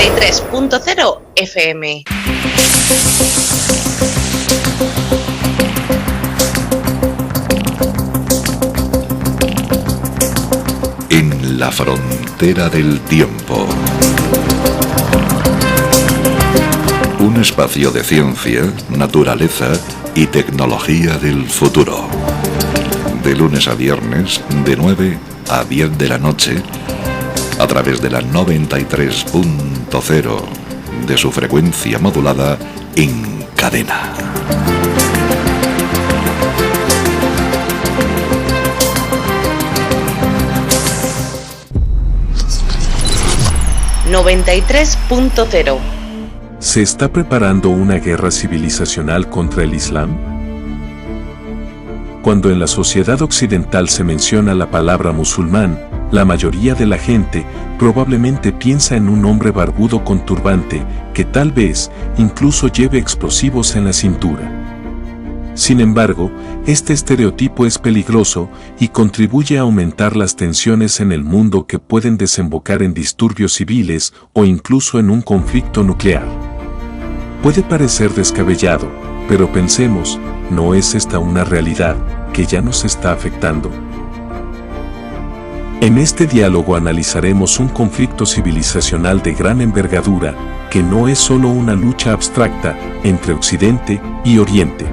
93.0 FM. En la frontera del tiempo. Un espacio de ciencia, naturaleza y tecnología del futuro. De lunes a viernes, de 9 a 10 de la noche, a través de la 93.0 de su frecuencia modulada en cadena. ...93.0. ¿Se está preparando una guerra civilizacional contra el Islam? Cuando en la sociedad occidental se menciona la palabra musulmán, la mayoría de la gente probablemente piensa en un hombre barbudo con turbante, que tal vez incluso lleve explosivos en la cintura. Sin embargo, este estereotipo es peligroso y contribuye a aumentar las tensiones en el mundo que pueden desembocar en disturbios civiles o incluso en un conflicto nuclear. Puede parecer descabellado, pero pensemos, ¿no es esta una realidad que ya nos está afectando? En este diálogo analizaremos un conflicto civilizacional de gran envergadura, que no es solo una lucha abstracta entre Occidente y Oriente.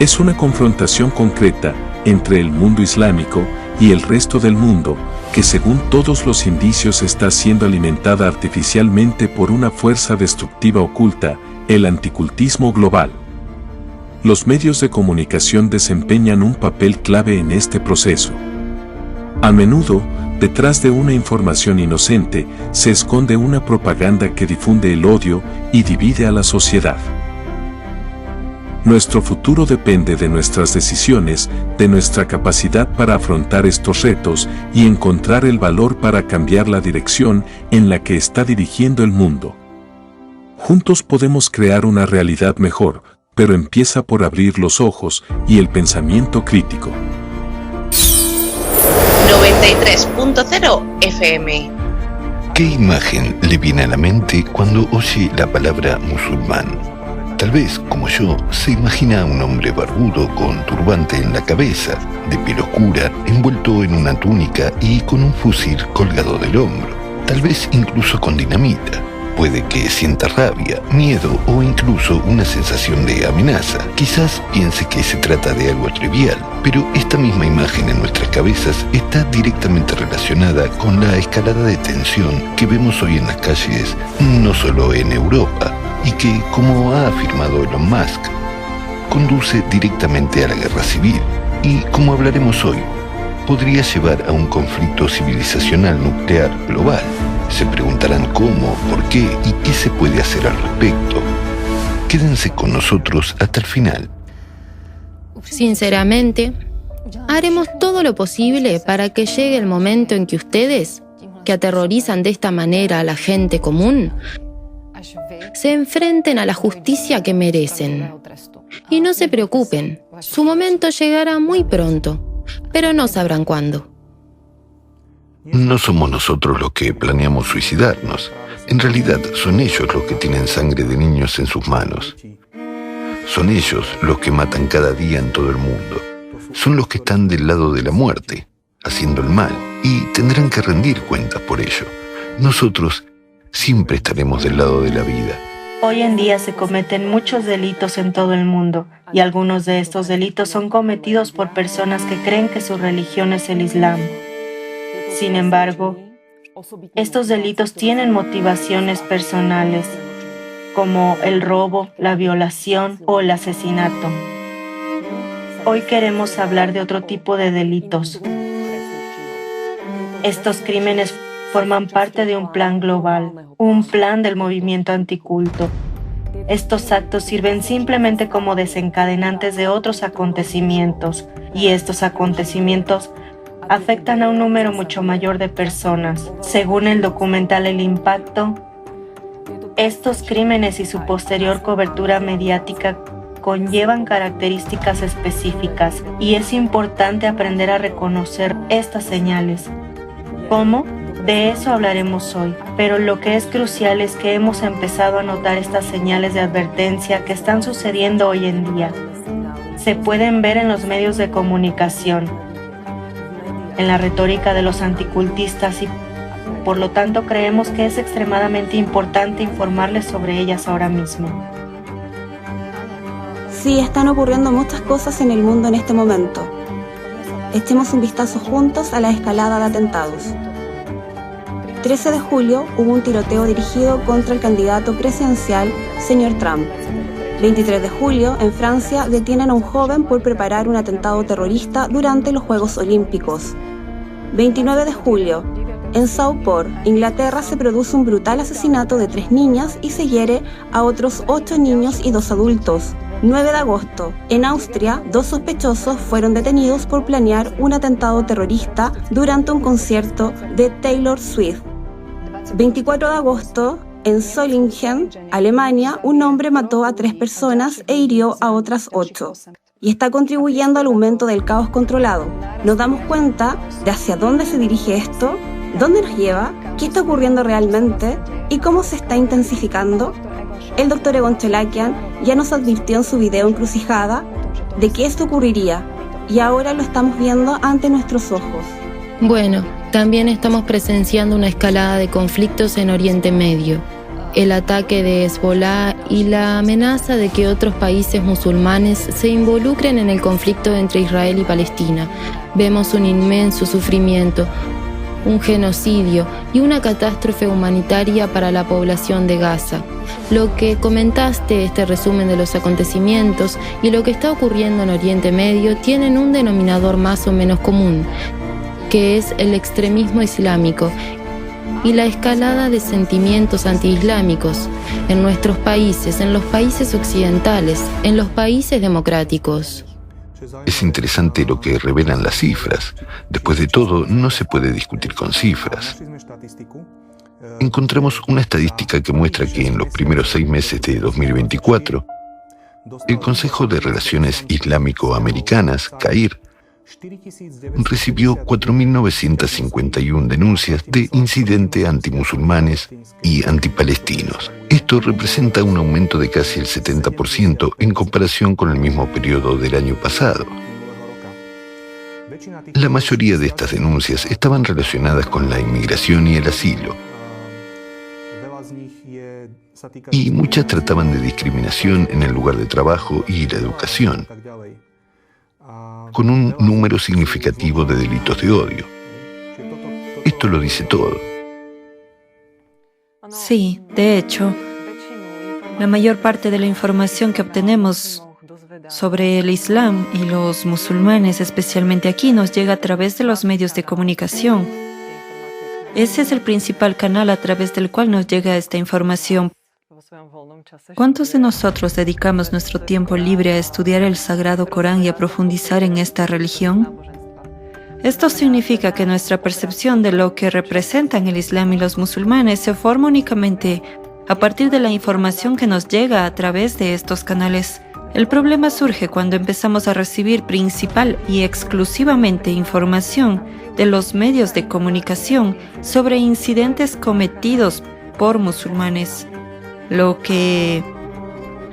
Es una confrontación concreta entre el mundo islámico y el resto del mundo, que según todos los indicios está siendo alimentada artificialmente por una fuerza destructiva oculta, el anticultismo global. Los medios de comunicación desempeñan un papel clave en este proceso. A menudo, detrás de una información inocente, se esconde una propaganda que difunde el odio y divide a la sociedad. Nuestro futuro depende de nuestras decisiones, de nuestra capacidad para afrontar estos retos y encontrar el valor para cambiar la dirección en la que está dirigiendo el mundo. Juntos podemos crear una realidad mejor, pero empieza por abrir los ojos y el pensamiento crítico. 93.0 FM. ¿Qué imagen le viene a la mente cuando oye la palabra musulmán? Tal vez, como yo, se imagina a un hombre barbudo con turbante en la cabeza, de piel oscura, envuelto en una túnica y con un fusil colgado del hombro, tal vez incluso con dinamita. Puede que sienta rabia, miedo o incluso una sensación de amenaza. Quizás piense que se trata de algo trivial, pero esta misma imagen en nuestras cabezas está directamente relacionada con la escalada de tensión que vemos hoy en las calles, no solo en Europa, y que, como ha afirmado Elon Musk, conduce directamente a la guerra civil y, como hablaremos hoy, podría llevar a un conflicto civilizacional nuclear global. Se preguntarán cómo, por qué y qué se puede hacer al respecto. Quédense con nosotros hasta el final. Sinceramente, haremos todo lo posible para que llegue el momento en que ustedes, que aterrorizan de esta manera a la gente común, se enfrenten a la justicia que merecen. Y no se preocupen, su momento llegará muy pronto, pero no sabrán cuándo. No somos nosotros los que planeamos suicidarnos. En realidad son ellos los que tienen sangre de niños en sus manos. Son ellos los que matan cada día en todo el mundo. Son los que están del lado de la muerte, haciendo el mal, y tendrán que rendir cuentas por ello. Nosotros siempre estaremos del lado de la vida. Hoy en día se cometen muchos delitos en todo el mundo, y algunos de estos delitos son cometidos por personas que creen que su religión es el Islam. Sin embargo, estos delitos tienen motivaciones personales, como el robo, la violación o el asesinato. Hoy queremos hablar de otro tipo de delitos. Estos crímenes forman parte de un plan global, un plan del movimiento anticulto. Estos actos sirven simplemente como desencadenantes de otros acontecimientos, y estos acontecimientos afectan a un número mucho mayor de personas. Según el documental El Impacto, estos crímenes y su posterior cobertura mediática conllevan características específicas, y es importante aprender a reconocer estas señales. ¿Cómo? De eso hablaremos hoy, pero lo que es crucial es que hemos empezado a notar estas señales de advertencia que están sucediendo hoy en día. Se pueden ver en los medios de comunicación, en la retórica de los anticultistas y por lo tanto creemos que es extremadamente importante informarles sobre ellas ahora mismo. Sí, están ocurriendo muchas cosas en el mundo en este momento. Echemos un vistazo juntos a la escalada de atentados. 13 de julio hubo un tiroteo dirigido contra el candidato presidencial, señor Trump. 23 de julio, en Francia, detienen a un joven por preparar un atentado terrorista durante los Juegos Olímpicos. 29 de julio, en Southport, Inglaterra, se produce un brutal asesinato de 3 niñas y se hiere a otros 8 niños y 2 adultos. 9 de agosto, en Austria, 2 sospechosos fueron detenidos por planear un atentado terrorista durante un concierto de Taylor Swift. 24 de agosto, en Solingen, Alemania, un hombre mató a 3 personas e hirió a otras 8. Y está contribuyendo al aumento del caos controlado. ¿Nos damos cuenta de hacia dónde se dirige esto? ¿Dónde nos lleva? ¿Qué está ocurriendo realmente? ¿Y cómo se está intensificando? El Dr. Egon Chelakian ya nos advirtió en su video Encrucijada de que esto ocurriría y ahora lo estamos viendo ante nuestros ojos. Bueno, también estamos presenciando una escalada de conflictos en Oriente Medio. El ataque de Hezbollah y la amenaza de que otros países musulmanes se involucren en el conflicto entre Israel y Palestina. Vemos un inmenso sufrimiento, un genocidio y una catástrofe humanitaria para la población de Gaza. Lo que comentaste, este resumen de los acontecimientos y lo que está ocurriendo en Oriente Medio tienen un denominador más o menos común, que es el extremismo islámico y la escalada de sentimientos antiislámicos en nuestros países, en los países occidentales, en los países democráticos. Es interesante lo que revelan las cifras. Después de todo, no se puede discutir con cifras. Encontramos una estadística que muestra que en los primeros 6 meses de 2024, el Consejo de Relaciones Islámico-Americanas, CAIR, recibió 4.951 denuncias de incidentes antimusulmanes y antipalestinos. Esto representa un aumento de casi el 70% en comparación con el mismo periodo del año pasado. La mayoría de estas denuncias estaban relacionadas con la inmigración y el asilo, y muchas trataban de discriminación en el lugar de trabajo y la educación, con un número significativo de delitos de odio. Esto lo dice todo. Sí, de hecho, la mayor parte de la información que obtenemos sobre el Islam y los musulmanes, especialmente aquí, nos llega a través de los medios de comunicación. Ese es el principal canal a través del cual nos llega esta información. ¿Cuántos de nosotros dedicamos nuestro tiempo libre a estudiar el Sagrado Corán y a profundizar en esta religión? Esto significa que nuestra percepción de lo que representan el Islam y los musulmanes se forma únicamente a partir de la información que nos llega a través de estos canales. El problema surge cuando empezamos a recibir principal y exclusivamente información de los medios de comunicación sobre incidentes cometidos por musulmanes. Lo que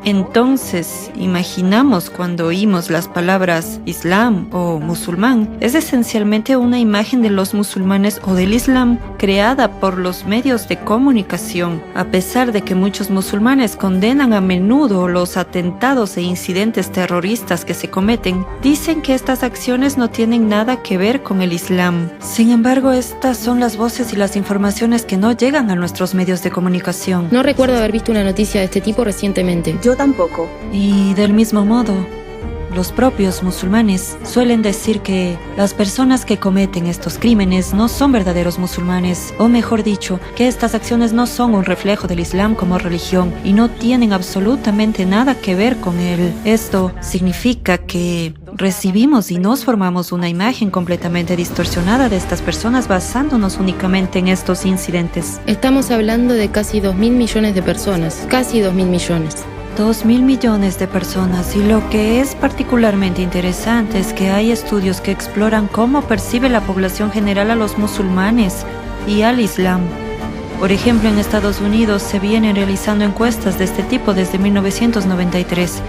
entonces imaginamos cuando oímos las palabras Islam o musulmán es esencialmente una imagen de los musulmanes o del Islam creada por los medios de comunicación. A pesar de que muchos musulmanes condenan a menudo los atentados e incidentes terroristas que se cometen, dicen que estas acciones no tienen nada que ver con el Islam. Sin embargo, estas son las voces y las informaciones que no llegan a nuestros medios de comunicación. No recuerdo haber visto una noticia de este tipo recientemente. Yo tampoco. Y del mismo modo, los propios musulmanes suelen decir que las personas que cometen estos crímenes no son verdaderos musulmanes, o mejor dicho, que estas acciones no son un reflejo del Islam como religión y no tienen absolutamente nada que ver con él. Esto significa que recibimos y nos formamos una imagen completamente distorsionada de estas personas basándonos únicamente en estos incidentes. Estamos hablando de casi 2.000 millones de personas, casi 2.000 millones. 2.000 millones de personas, y lo que es particularmente interesante es que hay estudios que exploran cómo percibe la población general a los musulmanes. y al Islam. Por ejemplo, en Estados Unidos se vienen realizando encuestas de este tipo desde 1993.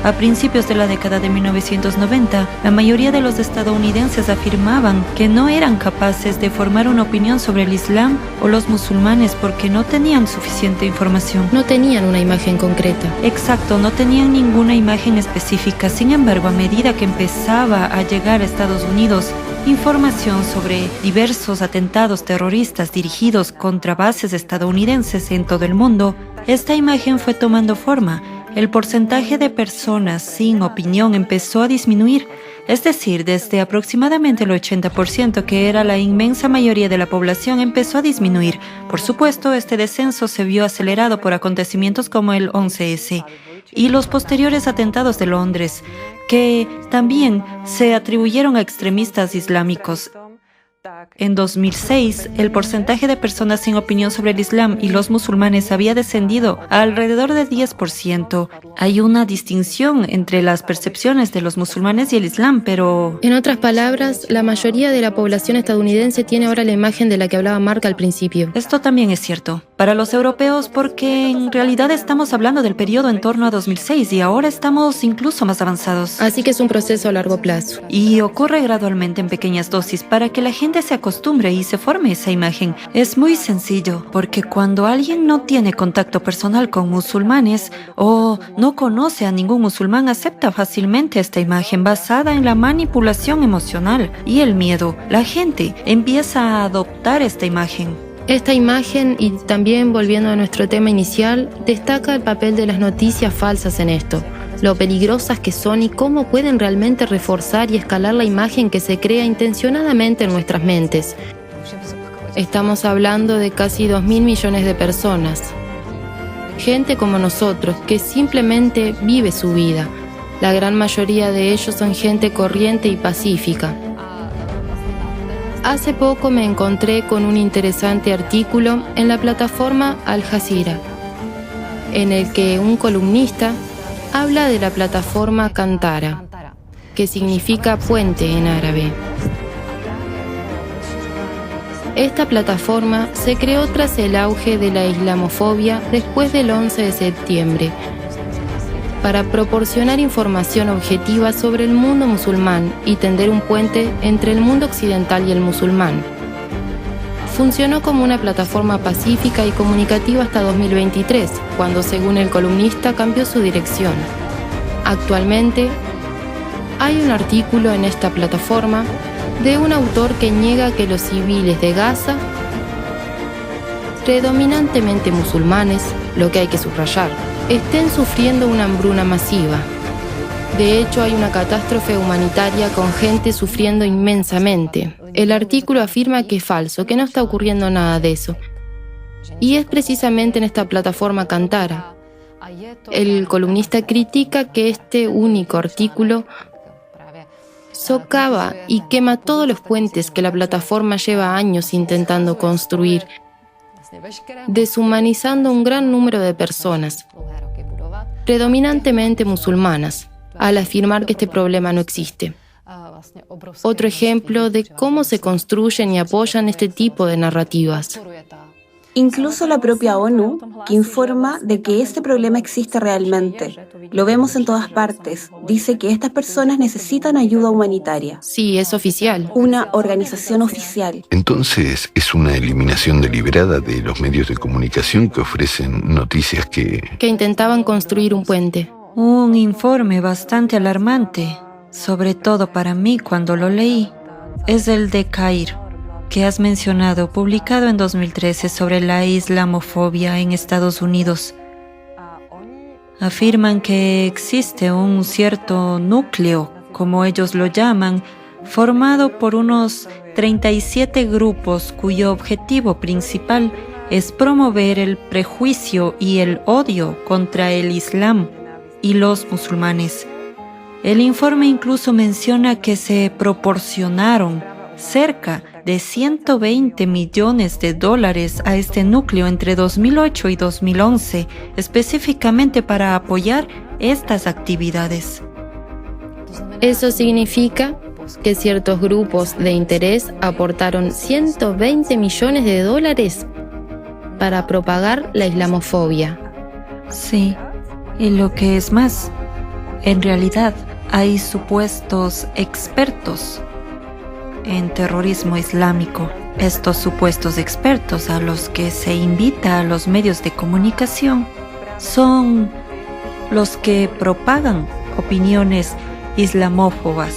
A principios de la década de 1990, la mayoría de los estadounidenses afirmaban que no eran capaces de formar una opinión sobre el Islam o los musulmanes porque no tenían suficiente información. No tenían una imagen concreta. Exacto, no tenían ninguna imagen específica. Sin embargo, a medida que empezaba a llegar a Estados Unidos información sobre diversos atentados terroristas dirigidos contra bases estadounidenses en todo el mundo, esta imagen fue tomando forma. El porcentaje de personas sin opinión empezó a disminuir, es decir, desde aproximadamente el 80%, que era la inmensa mayoría de la población, empezó a disminuir. Por supuesto, este descenso se vio acelerado por acontecimientos como el 11S y los posteriores atentados de Londres, que también se atribuyeron a extremistas islámicos. En 2006, el porcentaje de personas sin opinión sobre el Islam y los musulmanes había descendido a alrededor del 10%. Hay una distinción entre las percepciones de los musulmanes y el Islam, pero... En otras palabras, la mayoría de la población estadounidense tiene ahora la imagen de la que hablaba Mark al principio. Esto también es cierto para los europeos, porque en realidad estamos hablando del periodo en torno a 2006 y ahora estamos incluso más avanzados. Así que es un proceso a largo plazo. Y ocurre gradualmente en pequeñas dosis para que la gente se acostumbre y se forme esa imagen. Es muy sencillo, porque cuando alguien no tiene contacto personal con musulmanes o no conoce a ningún musulmán, acepta fácilmente esta imagen basada en la manipulación emocional y el miedo. La gente empieza a adoptar esta imagen. Esta imagen, y también volviendo a nuestro tema inicial, destaca el papel de las noticias falsas en esto, lo peligrosas que son y cómo pueden realmente reforzar y escalar la imagen que se crea intencionadamente en nuestras mentes. Estamos hablando de casi 2.000 millones de personas. Gente como nosotros, que simplemente vive su vida. La gran mayoría de ellos son gente corriente y pacífica. Hace poco me encontré con un interesante artículo en la plataforma Al Jazeera, en el que un columnista habla de la plataforma Kantara, que significa puente en árabe. Esta plataforma se creó tras el auge de la islamofobia después del 11 de septiembre, para proporcionar información objetiva sobre el mundo musulmán y tender un puente entre el mundo occidental y el musulmán. Funcionó como una plataforma pacífica y comunicativa hasta 2023, cuando, según el columnista, cambió su dirección. Actualmente, hay un artículo en esta plataforma de un autor que niega que los civiles de Gaza, predominantemente musulmanes, lo que hay que subrayar, estén sufriendo una hambruna masiva. De hecho, hay una catástrofe humanitaria con gente sufriendo inmensamente. El artículo afirma que es falso, que no está ocurriendo nada de eso. Y es precisamente en esta plataforma Kantara. El columnista critica que este único artículo socava y quema todos los puentes que la plataforma lleva años intentando construir, deshumanizando un gran número de personas, predominantemente musulmanas, al afirmar que este problema no existe. Otro ejemplo de cómo se construyen y apoyan este tipo de narrativas. Incluso la propia ONU, que informa de que este problema existe realmente. Lo vemos en todas partes. Dice que estas personas necesitan ayuda humanitaria. Sí, es oficial. Una organización oficial. Entonces, ¿es una eliminación deliberada de los medios de comunicación que ofrecen noticias que intentaban construir un puente? Un informe bastante alarmante, sobre todo para mí cuando lo leí, es el de CAIR, que has mencionado, publicado en 2013 sobre la islamofobia en Estados Unidos. Afirman que existe un cierto núcleo, como ellos lo llaman, formado por unos 37 grupos cuyo objetivo principal es promover el prejuicio y el odio contra el Islam y los musulmanes. El informe incluso menciona que se proporcionaron cerca de $120 millones a este núcleo entre 2008 y 2011, específicamente para apoyar estas actividades. Eso significa que ciertos grupos de interés aportaron $120 millones para propagar la islamofobia. Sí, y lo que es más, en realidad hay supuestos expertos en terrorismo islámico. Estos supuestos expertos a los que se invita a los medios de comunicación son los que propagan opiniones islamófobas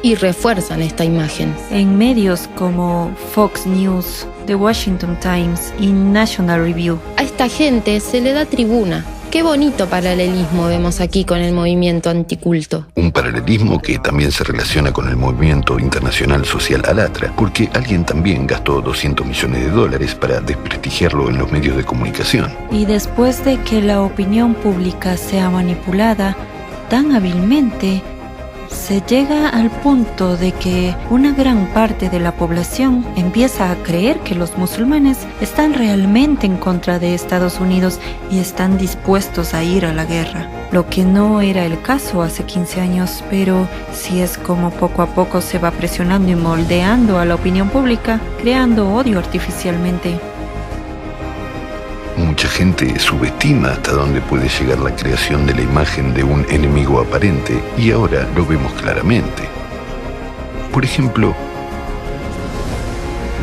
y refuerzan esta imagen. En medios como Fox News, The Washington Times y National Review. A esta gente se le da tribuna. Qué bonito paralelismo vemos aquí con el movimiento anticulto. Un paralelismo que también se relaciona con el movimiento internacional social Alatra, porque alguien también gastó $200 millones para desprestigiarlo en los medios de comunicación. Y después de que la opinión pública sea manipulada tan hábilmente, se llega al punto de que una gran parte de la población empieza a creer que los musulmanes están realmente en contra de Estados Unidos y están dispuestos a ir a la guerra. Lo que no era el caso hace 15 años, pero sí es como poco a poco se va presionando y moldeando a la opinión pública, creando odio artificialmente. Mucha gente subestima hasta dónde puede llegar la creación de la imagen de un enemigo aparente y ahora lo vemos claramente. Por ejemplo,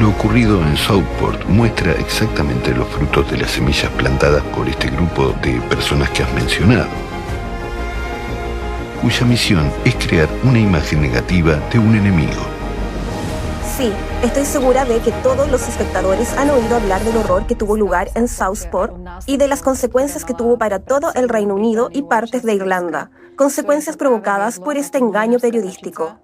lo ocurrido en Southport muestra exactamente los frutos de las semillas plantadas por este grupo de personas que has mencionado, cuya misión es crear una imagen negativa de un enemigo. Sí, estoy segura de que todos los espectadores han oído hablar del horror que tuvo lugar en Southport y de las consecuencias que tuvo para todo el Reino Unido y partes de Irlanda, consecuencias provocadas por este engaño periodístico.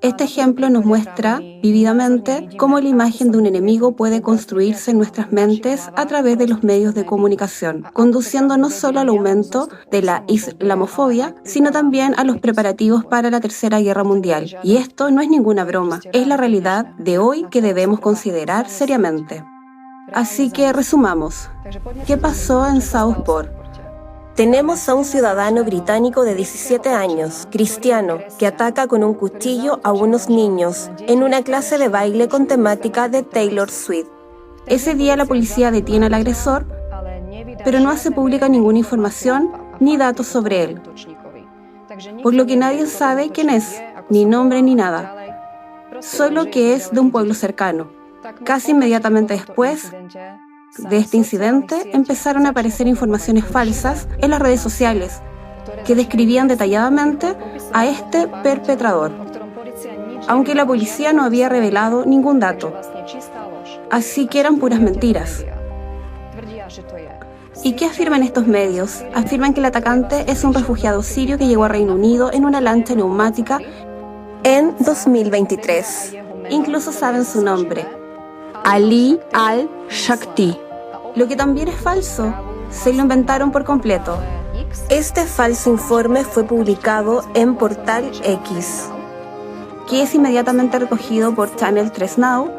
Este ejemplo nos muestra vívidamente cómo la imagen de un enemigo puede construirse en nuestras mentes a través de los medios de comunicación, conduciendo no solo al aumento de la islamofobia, sino también a los preparativos para la Tercera Guerra Mundial. Y esto no es ninguna broma, es la realidad de hoy que debemos considerar seriamente. Así que resumamos. ¿Qué pasó en Southport? Tenemos a un ciudadano británico de 17 años, cristiano, que ataca con un cuchillo a unos niños en una clase de baile con temática de Taylor Swift. Ese día la policía detiene al agresor, pero no hace pública ninguna información ni datos sobre él, por lo que nadie sabe quién es, ni nombre ni nada, solo que es de un pueblo cercano. Casi inmediatamente después de este incidente empezaron a aparecer informaciones falsas en las redes sociales que describían detalladamente a este perpetrador, aunque la policía no había revelado ningún dato, así que eran puras mentiras. ¿Y qué afirman estos medios? Afirman que el atacante es un refugiado sirio que llegó a Reino Unido en una lancha neumática en 2023. Incluso saben su nombre: Ali al-Shakti. Lo que también es falso, se lo inventaron por completo. Este falso informe fue publicado en Portal X, que es inmediatamente recogido por Channel 3 Now,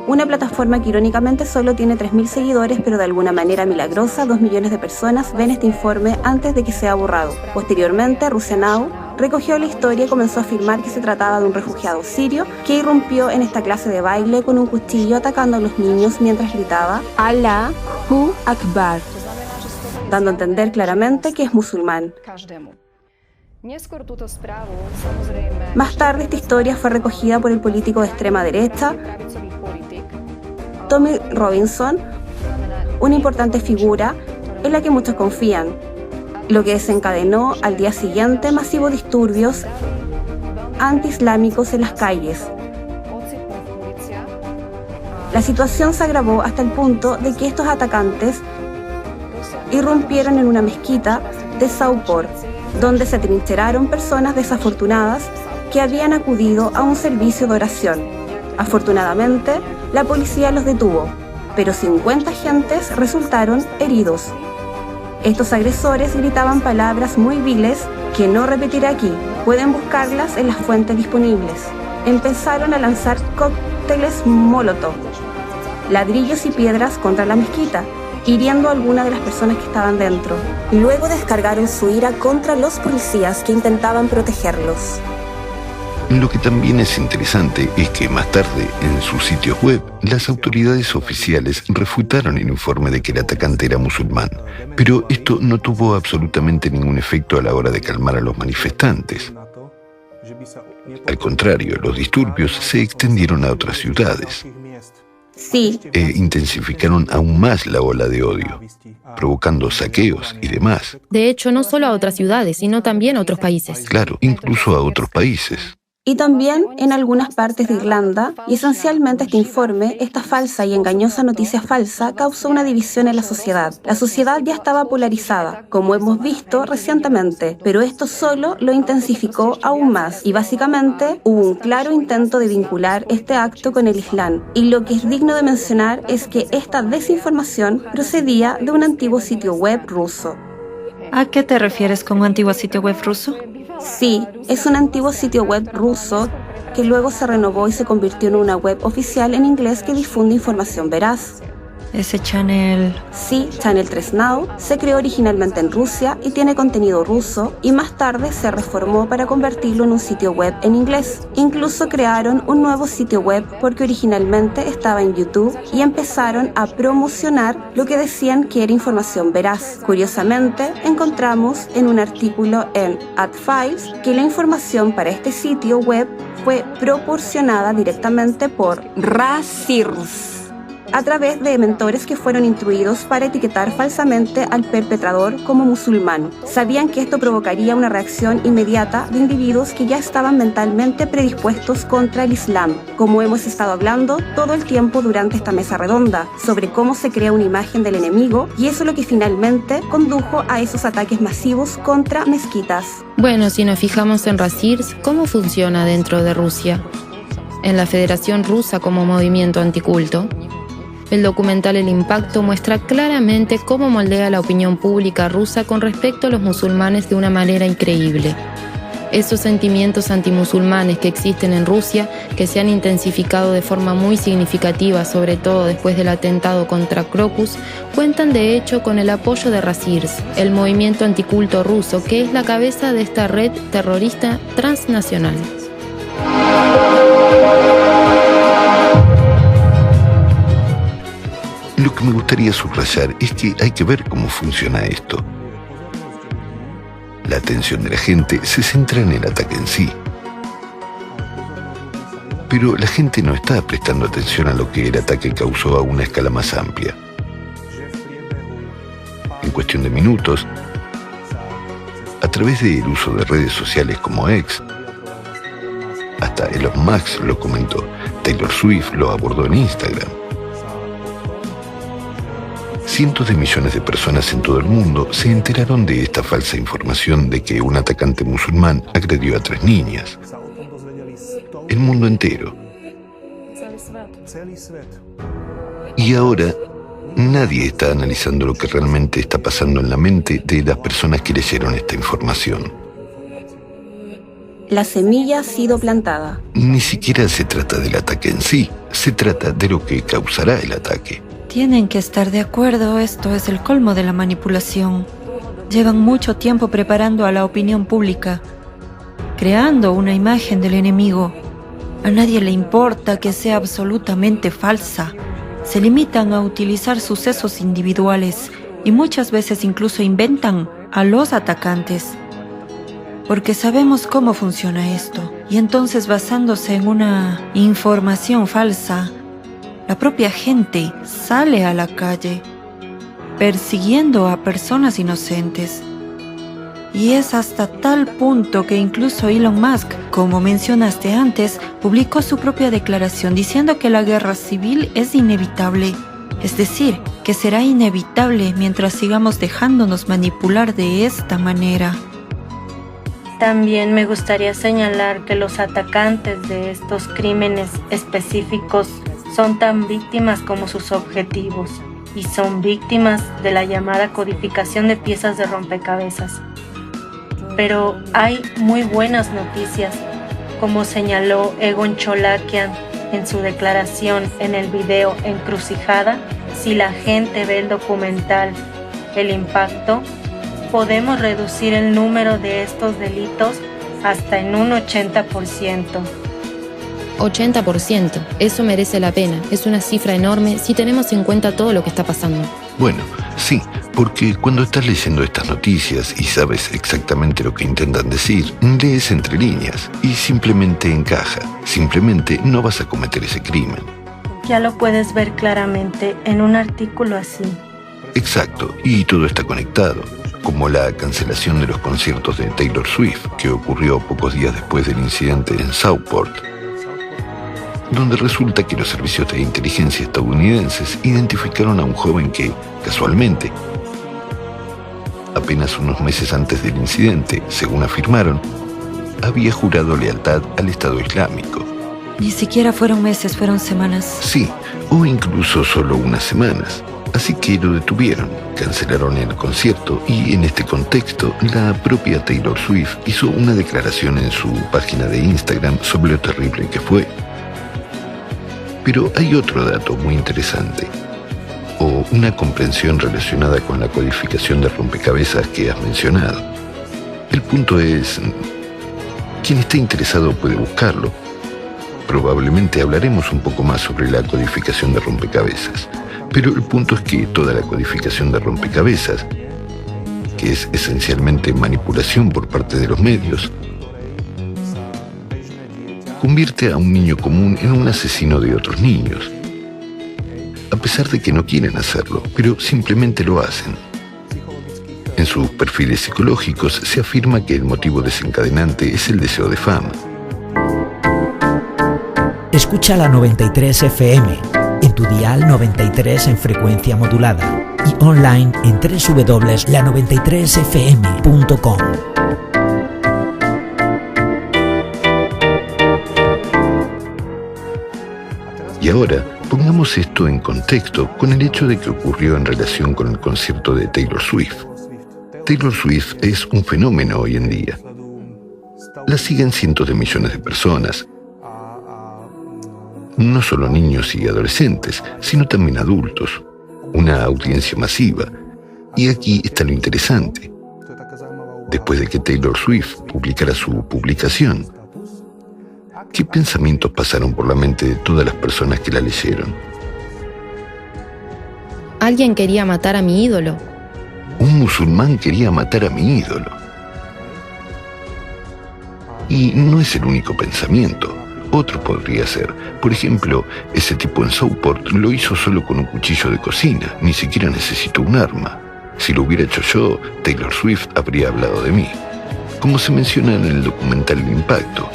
una plataforma que irónicamente solo tiene 3.000 seguidores, pero de alguna manera milagrosa 2 millones de personas ven este informe antes de que sea borrado. Posteriormente, Russia Now recogió la historia y comenzó a afirmar que se trataba de un refugiado sirio que irrumpió en esta clase de baile con un cuchillo atacando a los niños mientras gritaba Allahu Akbar, dando a entender claramente que es musulmán. Más tarde esta historia fue recogida por el político de extrema derecha Tommy Robinson, una importante figura en la que muchos confían, lo que desencadenó al día siguiente masivos disturbios antiislámicos en las calles. La situación se agravó hasta el punto de que estos atacantes irrumpieron en una mezquita de Southport, donde se atrincheraron personas desafortunadas que habían acudido a un servicio de oración. Afortunadamente, la policía los detuvo, pero 50 agentes resultaron heridos. Estos agresores gritaban palabras muy viles que no repetiré aquí, pueden buscarlas en las fuentes disponibles. Empezaron a lanzar cócteles Molotov, ladrillos y piedras contra la mezquita, hiriendo a algunas de las personas que estaban dentro. Luego descargaron su ira contra los policías que intentaban protegerlos. Lo que también es interesante es que más tarde, en sus sitios web, las autoridades oficiales refutaron el informe de que el atacante era musulmán, pero esto no tuvo absolutamente ningún efecto a la hora de calmar a los manifestantes. Al contrario, los disturbios se extendieron a otras ciudades. Sí, E intensificaron aún más la ola de odio, provocando saqueos y demás. De hecho, no solo a otras ciudades, sino también a otros países. Claro, incluso a otros países. y también en algunas partes de Irlanda, y esencialmente este informe, esta falsa y engañosa noticia falsa, causó una división en la sociedad. La sociedad ya estaba polarizada, como hemos visto recientemente, pero esto solo lo intensificó aún más, y básicamente hubo un claro intento de vincular este acto con el Islam. Y lo que es digno de mencionar es que esta desinformación procedía de un antiguo sitio web ruso. ¿A qué te refieres con un antiguo sitio web ruso? Sí, es un antiguo sitio web ruso que luego se renovó y se convirtió en una web oficial en inglés que difunde información veraz. Ese channel... Sí, Channel 3 Now se creó originalmente en Rusia y tiene contenido ruso y más tarde se reformó para convertirlo en un sitio web en inglés. Incluso crearon un nuevo sitio web porque originalmente estaba en YouTube y empezaron a promocionar lo que decían que era información veraz. Curiosamente, encontramos en un artículo en AdFiles que la información para este sitio web fue proporcionada directamente por Razirs, a través de mentores que fueron instruidos para etiquetar falsamente al perpetrador como musulmán. Sabían que esto provocaría una reacción inmediata de individuos que ya estaban mentalmente predispuestos contra el Islam, como hemos estado hablando todo el tiempo durante esta mesa redonda, sobre cómo se crea una imagen del enemigo, y eso es lo que finalmente condujo a esos ataques masivos contra mezquitas. Bueno, si nos fijamos en Razirs, ¿cómo funciona dentro de Rusia? En la Federación Rusa como movimiento anticulto, el documental El Impacto muestra claramente cómo moldea la opinión pública rusa con respecto a los musulmanes de una manera increíble. Esos sentimientos antimusulmanes que existen en Rusia, que se han intensificado de forma muy significativa, sobre todo después del atentado contra Crocus, cuentan de hecho con el apoyo de Razirs, el movimiento anticulto ruso, que es la cabeza de esta red terrorista transnacional. Lo que me gustaría subrayar es que hay que ver cómo funciona esto. La atención de la gente se centra en el ataque en sí. Pero la gente no está prestando atención a lo que el ataque causó a una escala más amplia. En cuestión de minutos, a través del uso de redes sociales como X, hasta Elon Musk lo comentó, Taylor Swift lo abordó en Instagram. Cientos de millones de personas en todo el mundo se enteraron de esta falsa información de que un atacante musulmán agredió a 3 niñas. El mundo entero. Y ahora, nadie está analizando lo que realmente está pasando en la mente de las personas que leyeron esta información. La semilla ha sido plantada. Ni siquiera se trata del ataque en sí, se trata de lo que causará el ataque. Tienen que estar de acuerdo, esto es el colmo de la manipulación. Llevan mucho tiempo preparando a la opinión pública, creando una imagen del enemigo. A nadie le importa que sea absolutamente falsa. Se limitan a utilizar sucesos individuales y muchas veces incluso inventan a los atacantes. Porque sabemos cómo funciona esto. Y entonces, basándose en una información falsa, la propia gente sale a la calle persiguiendo a personas inocentes. Y es hasta tal punto que incluso Elon Musk, como mencionaste antes, publicó su propia declaración diciendo que la guerra civil es inevitable. Es decir, que será inevitable mientras sigamos dejándonos manipular de esta manera. También me gustaría señalar que los atacantes de estos crímenes específicos son tan víctimas como sus objetivos, y son víctimas de la llamada codificación de piezas de rompecabezas. Pero hay muy buenas noticias, como señaló Egon Cholakian en su declaración en el video Encrucijada. Si la gente ve el documental El Impacto, podemos reducir el número de estos delitos hasta en un 80%. 80%. Eso merece la pena. Es una cifra enorme si tenemos en cuenta todo lo que está pasando. Bueno, sí, porque cuando estás leyendo estas noticias y sabes exactamente lo que intentan decir, lees entre líneas y simplemente encaja. Simplemente no vas a cometer ese crimen. Ya lo puedes ver claramente en un artículo así. Exacto, y todo está conectado, como la cancelación de los conciertos de Taylor Swift, que ocurrió pocos días después del incidente en Southport, donde resulta que los servicios de inteligencia estadounidenses identificaron a un joven que, casualmente, apenas unos meses antes del incidente, según afirmaron, había jurado lealtad al Estado Islámico. Ni siquiera fueron meses, fueron semanas. Sí, o incluso solo unas semanas. Así que lo detuvieron, cancelaron el concierto y en este contexto la propia Taylor Swift hizo una declaración en su página de Instagram sobre lo terrible que fue. Pero hay otro dato muy interesante, o una comprensión relacionada con la codificación de rompecabezas que has mencionado. El punto es, quien esté interesado puede buscarlo. Probablemente hablaremos un poco más sobre la codificación de rompecabezas, pero el punto es que toda la codificación de rompecabezas, que es esencialmente manipulación por parte de los medios, convierte a un niño común en un asesino de otros niños, a pesar de que no quieren hacerlo, pero simplemente lo hacen. En sus perfiles psicológicos se afirma que el motivo desencadenante es el deseo de fama. Escucha la 93 FM, en tu dial 93 en frecuencia modulada y online en www.la93fm.com. Y ahora, pongamos esto en contexto con el hecho de que ocurrió en relación con el concierto de Taylor Swift. Taylor Swift es un fenómeno hoy en día. La siguen cientos de millones de personas. No solo niños y adolescentes, sino también adultos. Una audiencia masiva. Y aquí está lo interesante. Después de que Taylor Swift publicara su publicación, ¿qué pensamientos pasaron por la mente de todas las personas que la leyeron? Alguien quería matar a mi ídolo. Un musulmán quería matar a mi ídolo. Y no es el único pensamiento. Otro podría ser. Por ejemplo, ese tipo en Southport lo hizo solo con un cuchillo de cocina. Ni siquiera necesitó un arma. Si lo hubiera hecho yo, Taylor Swift habría hablado de mí. Como se menciona en el documental El Impacto.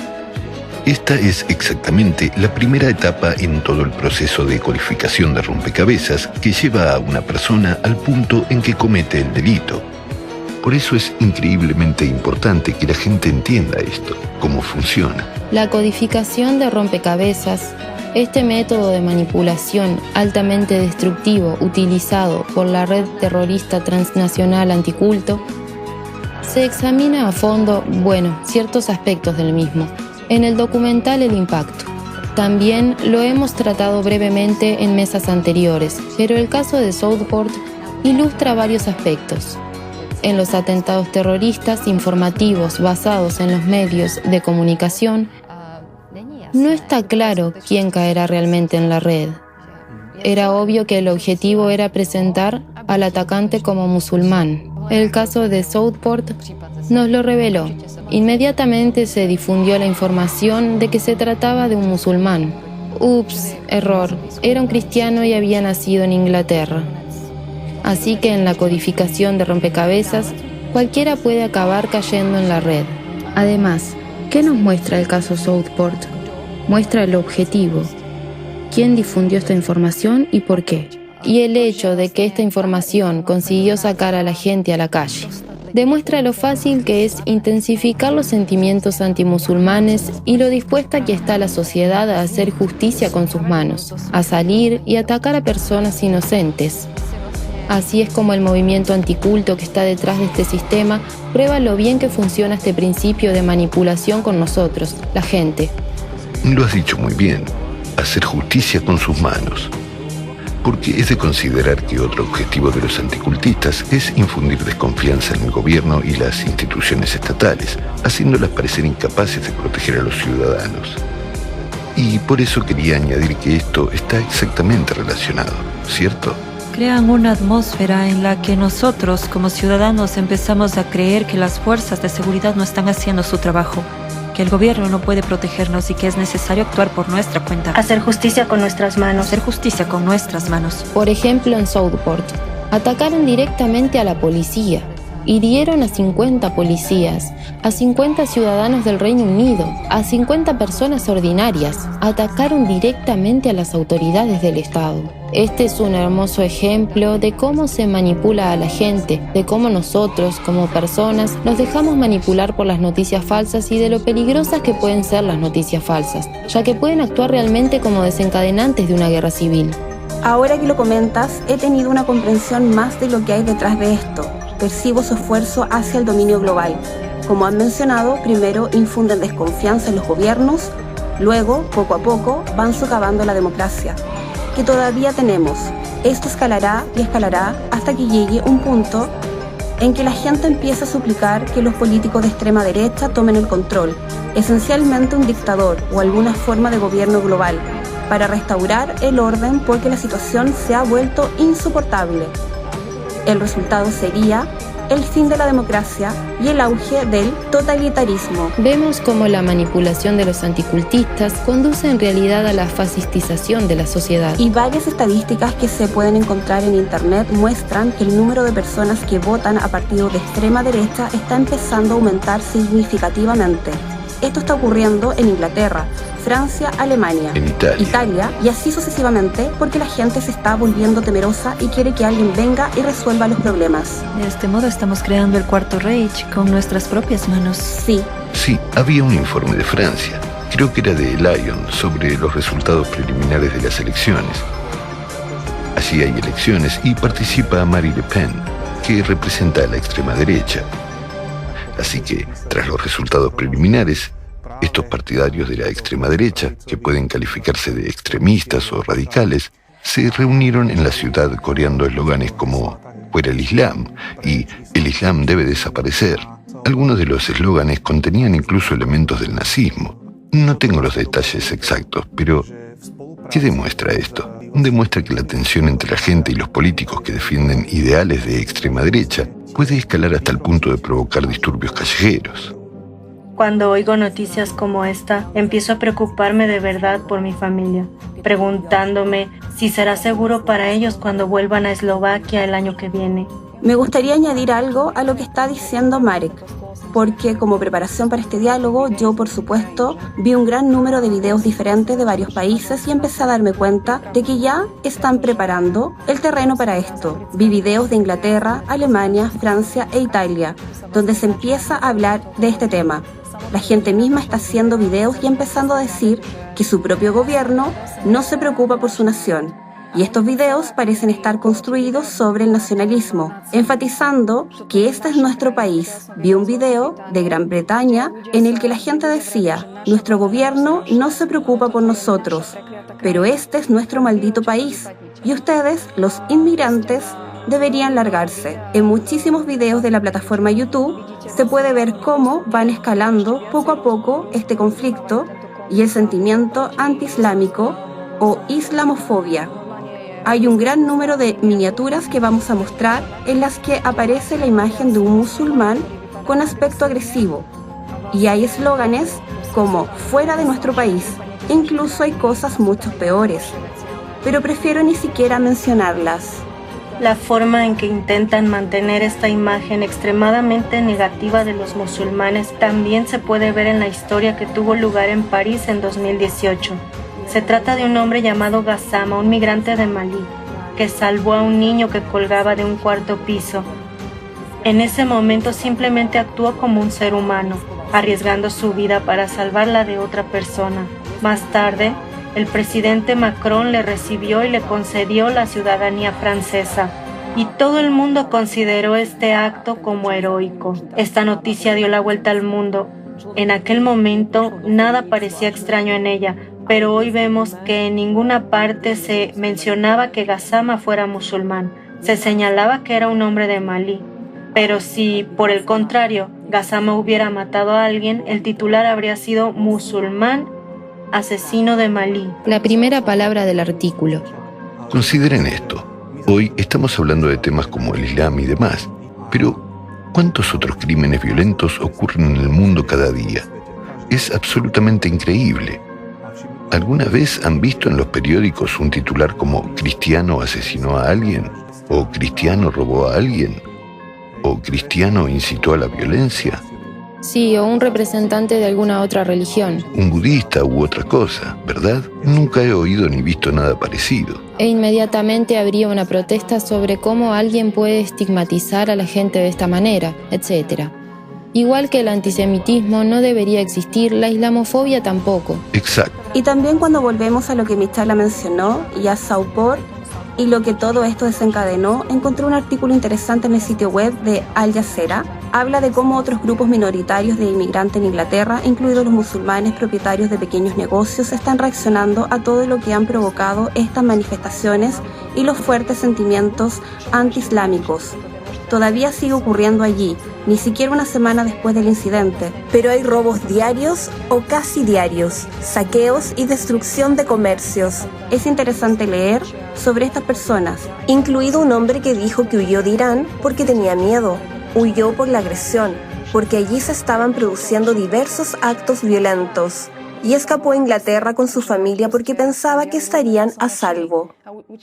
Esta es exactamente la primera etapa en todo el proceso de codificación de rompecabezas que lleva a una persona al punto en que comete el delito. Por eso es increíblemente importante que la gente entienda esto, cómo funciona. La codificación de rompecabezas, este método de manipulación altamente destructivo utilizado por la red terrorista transnacional anticulto, se examina a fondo, ciertos aspectos del mismo. En el documental El Impacto. También lo hemos tratado brevemente en mesas anteriores, pero el caso de Southport ilustra varios aspectos. En los atentados terroristas informativos basados en los medios de comunicación, no está claro quién caerá realmente en la red. Era obvio que el objetivo era presentar al atacante como musulmán. El caso de Southport nos lo reveló. Inmediatamente se difundió la información de que se trataba de un musulmán. Ups, error. Era un cristiano y había nacido en Inglaterra. Así que en la codificación de rompecabezas, cualquiera puede acabar cayendo en la red. Además, ¿qué nos muestra el caso Southport? Muestra el objetivo. ¿Quién difundió esta información y por qué? Y el hecho de que esta información consiguió sacar a la gente a la calle. Demuestra lo fácil que es intensificar los sentimientos antimusulmanes y lo dispuesta que está la sociedad a hacer justicia con sus manos, a salir y atacar a personas inocentes. Así es como el movimiento anticulto que está detrás de este sistema prueba lo bien que funciona este principio de manipulación con nosotros, la gente. Lo has dicho muy bien, hacer justicia con sus manos. porque es de considerar que otro objetivo de los anticultistas es infundir desconfianza en el gobierno y las instituciones estatales, haciéndolas parecer incapaces de proteger a los ciudadanos. Y por eso quería añadir que esto está exactamente relacionado, ¿cierto? Crean una atmósfera en la que nosotros, como ciudadanos, empezamos a creer que las fuerzas de seguridad no están haciendo su trabajo, que el gobierno no puede protegernos y que es necesario actuar por nuestra cuenta. Hacer justicia con nuestras manos. Hacer justicia con nuestras manos. Por ejemplo, en Southport, atacaron directamente a la policía. Hirieron a 50 policías, a 50 ciudadanos del Reino Unido, a 50 personas ordinarias. Atacaron directamente a las autoridades del Estado. Este es un hermoso ejemplo de cómo se manipula a la gente, de cómo nosotros, como personas, nos dejamos manipular por las noticias falsas y de lo peligrosas que pueden ser las noticias falsas, ya que pueden actuar realmente como desencadenantes de una guerra civil. Ahora que lo comentas, he tenido una comprensión más de lo que hay detrás de esto. Percibo su esfuerzo hacia el dominio global. Como han mencionado, primero infunden desconfianza en los gobiernos, luego, poco a poco, van socavando la democracia, que todavía tenemos. Esto escalará y escalará hasta que llegue un punto en que la gente empieza a suplicar que los políticos de extrema derecha tomen el control, esencialmente un dictador o alguna forma de gobierno global, para restaurar el orden porque la situación se ha vuelto insoportable. El resultado sería el fin de la democracia y el auge del totalitarismo. Vemos cómo la manipulación de los anticultistas conduce en realidad a la fascistización de la sociedad. Y varias estadísticas que se pueden encontrar en internet muestran que el número de personas que votan a partidos de extrema derecha está empezando a aumentar significativamente. Esto está ocurriendo en Inglaterra, Francia, Alemania, en Italia y así sucesivamente, porque la gente se está volviendo temerosa y quiere que alguien venga y resuelva los problemas. De este modo estamos creando el Cuarto Reich con nuestras propias manos. Sí. Sí, había un informe de Francia, creo que era de Lyon, sobre los resultados preliminares de las elecciones. Allí hay elecciones y participa Marine Le Pen, que representa a la extrema derecha. Así que, tras los resultados preliminares, estos partidarios de la extrema derecha, que pueden calificarse de extremistas o radicales, se reunieron en la ciudad coreando eslóganes como "Fuera el Islam" y "El Islam debe desaparecer". Algunos de los eslóganes contenían incluso elementos del nazismo. No tengo los detalles exactos, pero ¿qué demuestra esto? Demuestra que la tensión entre la gente y los políticos que defienden ideales de extrema derecha puede escalar hasta el punto de provocar disturbios callejeros. Cuando oigo noticias como esta, empiezo a preocuparme de verdad por mi familia, preguntándome si será seguro para ellos cuando vuelvan a Eslovaquia el año que viene. Me gustaría añadir algo a lo que está diciendo Marek, porque como preparación para este diálogo, yo por supuesto vi un gran número de videos diferentes de varios países y empecé a darme cuenta de que ya están preparando el terreno para esto. Vi videos de Inglaterra, Alemania, Francia e Italia, donde se empieza a hablar de este tema. La gente misma está haciendo videos y empezando a decir que su propio gobierno no se preocupa por su nación. Y estos videos parecen estar construidos sobre el nacionalismo, enfatizando que este es nuestro país. Vi un video de Gran Bretaña en el que la gente decía: nuestro gobierno no se preocupa por nosotros, pero este es nuestro maldito país. Y ustedes, los inmigrantes, deberían largarse. En muchísimos videos de la plataforma YouTube se puede ver cómo van escalando poco a poco este conflicto y el sentimiento antiislámico o islamofobia. Hay un gran número de miniaturas que vamos a mostrar en las que aparece la imagen de un musulmán con aspecto agresivo. Y hay eslóganes como "fuera de nuestro país". Incluso hay cosas mucho peores, pero prefiero ni siquiera mencionarlas. La forma en que intentan mantener esta imagen extremadamente negativa de los musulmanes también se puede ver en la historia que tuvo lugar en París en 2018. Se trata de un hombre llamado Gassama, un migrante de Malí, que salvó a un niño que colgaba de un cuarto piso. En ese momento simplemente actuó como un ser humano, arriesgando su vida para salvarla de otra persona. Más tarde, el presidente Macron le recibió y le concedió la ciudadanía francesa, y todo el mundo consideró este acto como heroico. Esta noticia dio la vuelta al mundo. En aquel momento, nada parecía extraño en ella, pero hoy vemos que en ninguna parte se mencionaba que Gassama fuera musulmán. Se señalaba que era un hombre de Malí. Pero si, por el contrario, Gassama hubiera matado a alguien, el titular habría sido musulmán, asesino de Malí. La primera palabra del artículo. Consideren esto. Hoy estamos hablando de temas como el Islam y demás, pero ¿cuántos otros crímenes violentos ocurren en el mundo cada día? Es absolutamente increíble. ¿Alguna vez han visto en los periódicos un titular como «Cristiano asesinó a alguien», o «Cristiano robó a alguien», o «Cristiano incitó a la violencia»? Sí, o un representante de alguna otra religión. Un budista u otra cosa, ¿verdad? Nunca he oído ni visto nada parecido. E inmediatamente habría una protesta sobre cómo alguien puede estigmatizar a la gente de esta manera, etc. Igual que el antisemitismo no debería existir, la islamofobia tampoco. Exacto. Y también cuando volvemos a lo que Michala mencionó y a Saupor y lo que todo esto desencadenó, encontré un artículo interesante en el sitio web de Al Jazeera. Habla de cómo otros grupos minoritarios de inmigrantes en Inglaterra, incluidos los musulmanes propietarios de pequeños negocios, están reaccionando a todo lo que han provocado estas manifestaciones y los fuertes sentimientos antiislámicos. Todavía sigue ocurriendo allí, ni siquiera una semana después del incidente. Pero hay robos diarios o casi diarios, saqueos y destrucción de comercios. Es interesante leer sobre estas personas, incluido un hombre que dijo que huyó de Irán porque tenía miedo. Huyó por la agresión, porque allí se estaban produciendo diversos actos violentos. Y escapó a Inglaterra con su familia porque pensaba que estarían a salvo.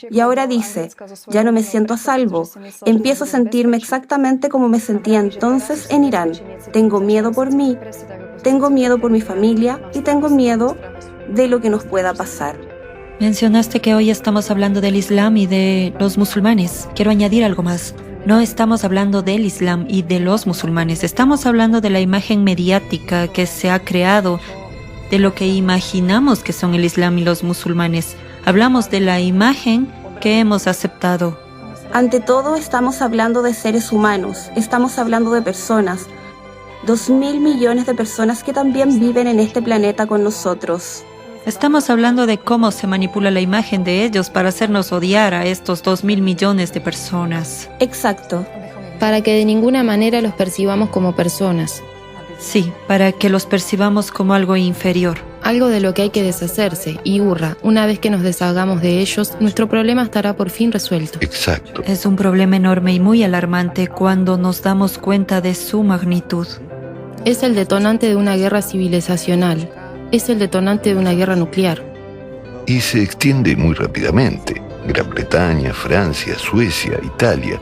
Y ahora dice, ya no me siento a salvo. Empiezo a sentirme exactamente como me sentía entonces en Irán. Tengo miedo por mí, tengo miedo por mi familia y tengo miedo de lo que nos pueda pasar. Mencionaste que hoy estamos hablando del Islam y de los musulmanes. Quiero añadir algo más. No estamos hablando del Islam y de los musulmanes. Estamos hablando de la imagen mediática que se ha creado de lo que imaginamos que son el Islam y los musulmanes. Hablamos de la imagen que hemos aceptado. Ante todo, estamos hablando de seres humanos, estamos hablando de personas. 2.000 millones de personas que también viven en este planeta con nosotros. Estamos hablando de cómo se manipula la imagen de ellos para hacernos odiar a estos 2.000 millones de personas. Exacto. Para que de ninguna manera los percibamos como personas. Sí, para que los percibamos como algo inferior. Algo de lo que hay que deshacerse, y hurra, una vez que nos deshagamos de ellos, nuestro problema estará por fin resuelto. Exacto. Es un problema enorme y muy alarmante cuando nos damos cuenta de su magnitud. Es el detonante de una guerra civilizacional. Es el detonante de una guerra nuclear. Y se extiende muy rápidamente. Gran Bretaña, Francia, Suecia, Italia.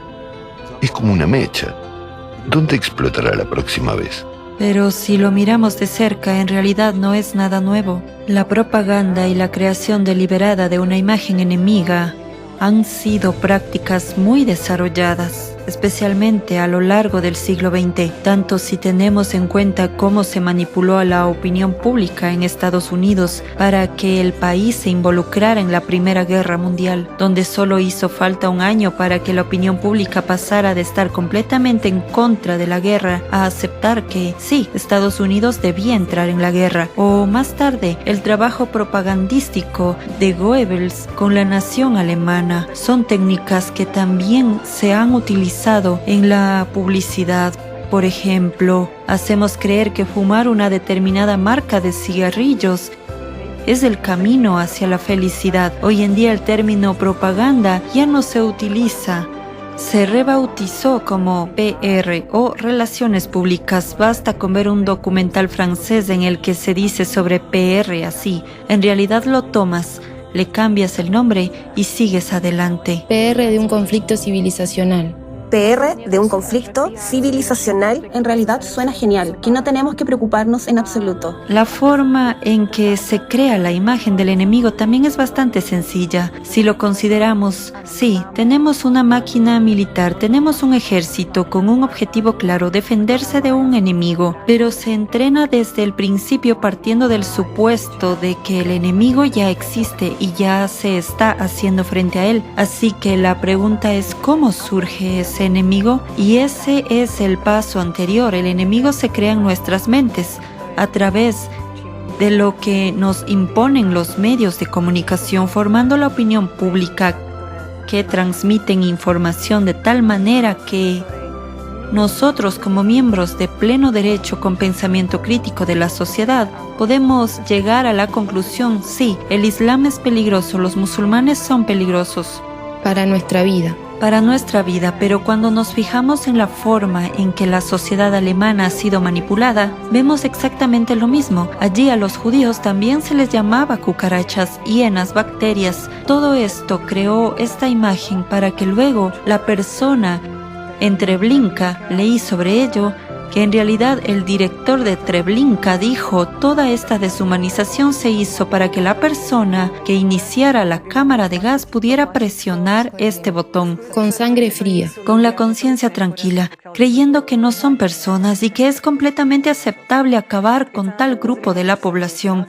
Es como una mecha. ¿Dónde explotará la próxima vez? Pero si lo miramos de cerca, en realidad no es nada nuevo. La propaganda y la creación deliberada de una imagen enemiga han sido prácticas muy desarrolladas, especialmente a lo largo del siglo XX, tanto si tenemos en cuenta cómo se manipuló a la opinión pública en Estados Unidos para que el país se involucrara en la Primera Guerra Mundial, donde solo hizo falta un año para que la opinión pública pasara de estar completamente en contra de la guerra a aceptar que sí, Estados Unidos debía entrar en la guerra, o más tarde el trabajo propagandístico de Goebbels con la nación alemana. Son técnicas que también se han utilizado en la publicidad. Por ejemplo, hacemos creer que fumar una determinada marca de cigarrillos es el camino hacia la felicidad. Hoy en día el término propaganda ya no se utiliza. Se rebautizó como PR o Relaciones Públicas. Basta con ver un documental francés en el que se dice sobre PR así. En realidad lo tomas, le cambias el nombre y sigues adelante. PR de un conflicto civilizacional. PR de un conflicto civilizacional. En realidad suena genial, que no tenemos que preocuparnos en absoluto. La forma en que se crea la imagen del enemigo también es bastante sencilla. Si lo consideramos, sí, tenemos una máquina militar, tenemos un ejército con un objetivo claro, defenderse de un enemigo, pero se entrena desde el principio partiendo del supuesto de que el enemigo ya existe y ya se está haciendo frente a él. Así que la pregunta es, ¿cómo surge ese enemigo? Y ese es el paso anterior. El enemigo se crea en nuestras mentes a través de lo que nos imponen los medios de comunicación, formando la opinión pública que transmiten información de tal manera que nosotros, como miembros de pleno derecho con pensamiento crítico de la sociedad, podemos llegar a la conclusión: sí, el Islam es peligroso, los musulmanes son peligrosos. Para nuestra vida. Para nuestra vida, pero cuando nos fijamos en la forma en que la sociedad alemana ha sido manipulada, vemos exactamente lo mismo. Allí a los judíos también se les llamaba cucarachas, hienas, bacterias. Todo esto creó esta imagen para que luego la persona en Treblinka, leí sobre ello, que en realidad el director de Treblinka dijo: toda esta deshumanización se hizo para que la persona que iniciara la cámara de gas pudiera presionar este botón. Con sangre fría. Con la conciencia tranquila, creyendo que no son personas y que es completamente aceptable acabar con tal grupo de la población.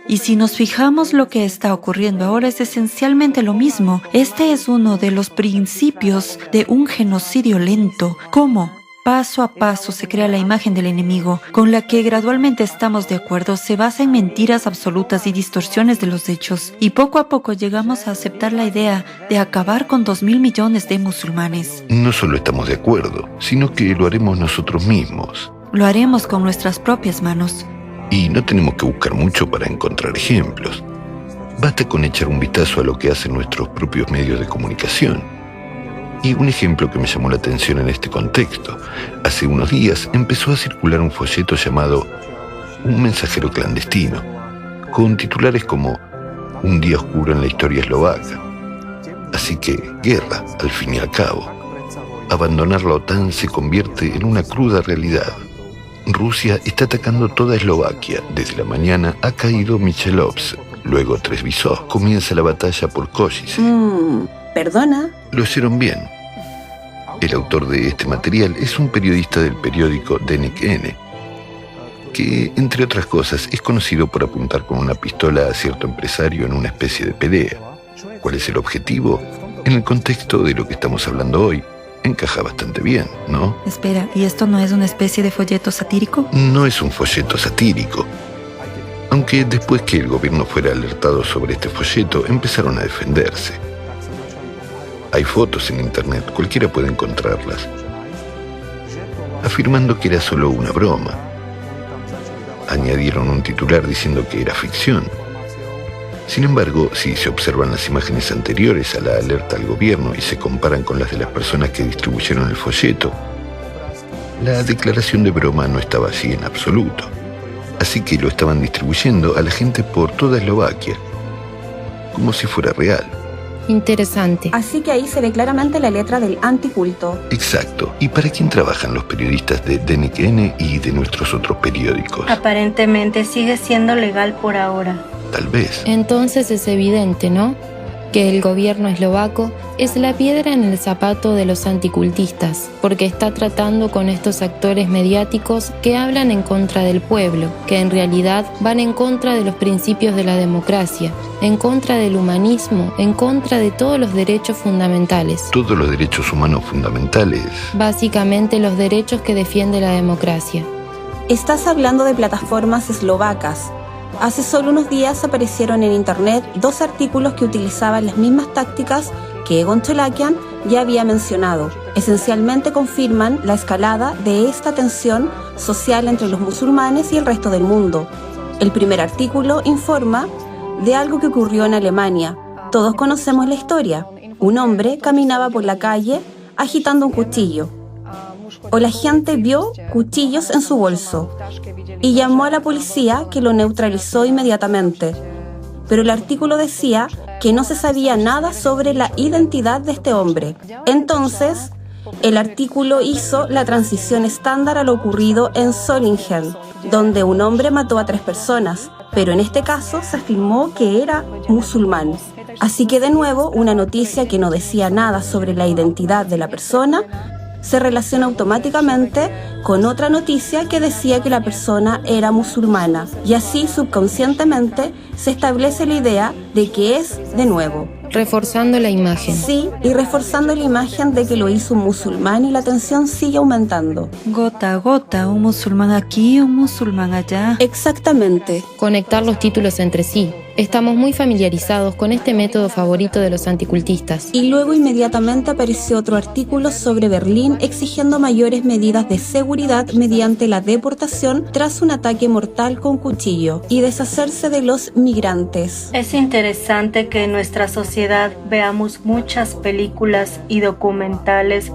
Y si nos fijamos, lo que está ocurriendo ahora es esencialmente lo mismo. Este es uno de los principios de un genocidio lento. ¿Cómo? Paso a paso se crea la imagen del enemigo, con la que gradualmente estamos de acuerdo. Se basa en mentiras absolutas y distorsiones de los hechos, y poco a poco llegamos a aceptar la idea de acabar con 2.000 millones de musulmanes. No solo estamos de acuerdo, sino que lo haremos nosotros mismos. Lo haremos con nuestras propias manos. Y no tenemos que buscar mucho para encontrar ejemplos. Basta con echar un vistazo a lo que hacen nuestros propios medios de comunicación. Y un ejemplo que me llamó la atención en este contexto: hace unos días empezó a circular un folleto llamado Un mensajero clandestino, con titulares como Un día oscuro en la historia eslovaca. Así que, guerra, al fin y al cabo. Abandonar la OTAN se convierte en una cruda realidad. Rusia está atacando toda Eslovaquia. Desde la mañana ha caído Michelovce, luego Trezbizov. Comienza la batalla por Košice. ¿Perdona? Lo hicieron bien. El autor de este material es un periodista del periódico Denik N, que, entre otras cosas, es conocido por apuntar con una pistola a cierto empresario en una especie de pelea. ¿Cuál es el objetivo? En el contexto de lo que estamos hablando hoy, encaja bastante bien, ¿no? Espera, ¿y esto no es una especie de folleto satírico? No es un folleto satírico. Aunque después que el gobierno fuera alertado sobre este folleto, empezaron a defenderse. Hay fotos en internet, cualquiera puede encontrarlas, afirmando que era solo una broma. Añadieron un titular diciendo que era ficción. Sin embargo, si se observan las imágenes anteriores a la alerta al gobierno y se comparan con las de las personas que distribuyeron el folleto, la declaración de broma no estaba así en absoluto. Así que lo estaban distribuyendo a la gente por toda Eslovaquia, como si fuera real. Interesante. Así que ahí se ve claramente la letra del anticulto. Exacto. ¿Y para quién trabajan los periodistas de Denik N y de nuestros otros periódicos? Aparentemente sigue siendo legal por ahora. Tal vez. Entonces es evidente, ¿no?, que el gobierno eslovaco es la piedra en el zapato de los anticultistas, porque está tratando con estos actores mediáticos que hablan en contra del pueblo, que en realidad van en contra de los principios de la democracia, en contra del humanismo, en contra de todos los derechos fundamentales. Todos los derechos humanos fundamentales. Básicamente los derechos que defiende la democracia. Estás hablando de plataformas eslovacas. Hace solo unos días aparecieron en internet 2 artículos que utilizaban las mismas tácticas que Egon Chelakian ya había mencionado. Esencialmente confirman la escalada de esta tensión social entre los musulmanes y el resto del mundo. El primer artículo informa de algo que ocurrió en Alemania. Todos conocemos la historia. Un hombre caminaba por la calle agitando un cuchillo. O la gente vio cuchillos en su bolso y llamó a la policía, que lo neutralizó inmediatamente. Pero el artículo decía que no se sabía nada sobre la identidad de este hombre. Entonces, el artículo hizo la transición estándar a lo ocurrido en Solingen, donde un hombre mató a 3 personas, pero en este caso se afirmó que era musulmán. Así que de nuevo, una noticia que no decía nada sobre la identidad de la persona se relaciona automáticamente con otra noticia que decía que la persona era musulmana, y así subconscientemente se establece la idea de que es, de nuevo, reforzando la imagen. Sí, y reforzando la imagen de que lo hizo un musulmán y la tensión sigue aumentando. Gota a gota, un musulmán aquí, un musulmán allá. Exactamente. Conectar los títulos entre sí. Estamos muy familiarizados con este método favorito de los anticultistas. Y luego inmediatamente apareció otro artículo sobre Berlín exigiendo mayores medidas de seguridad mediante la deportación tras un ataque mortal con cuchillo y deshacerse de los migrantes. Es interesante que en nuestra sociedad veamos muchas películas y documentales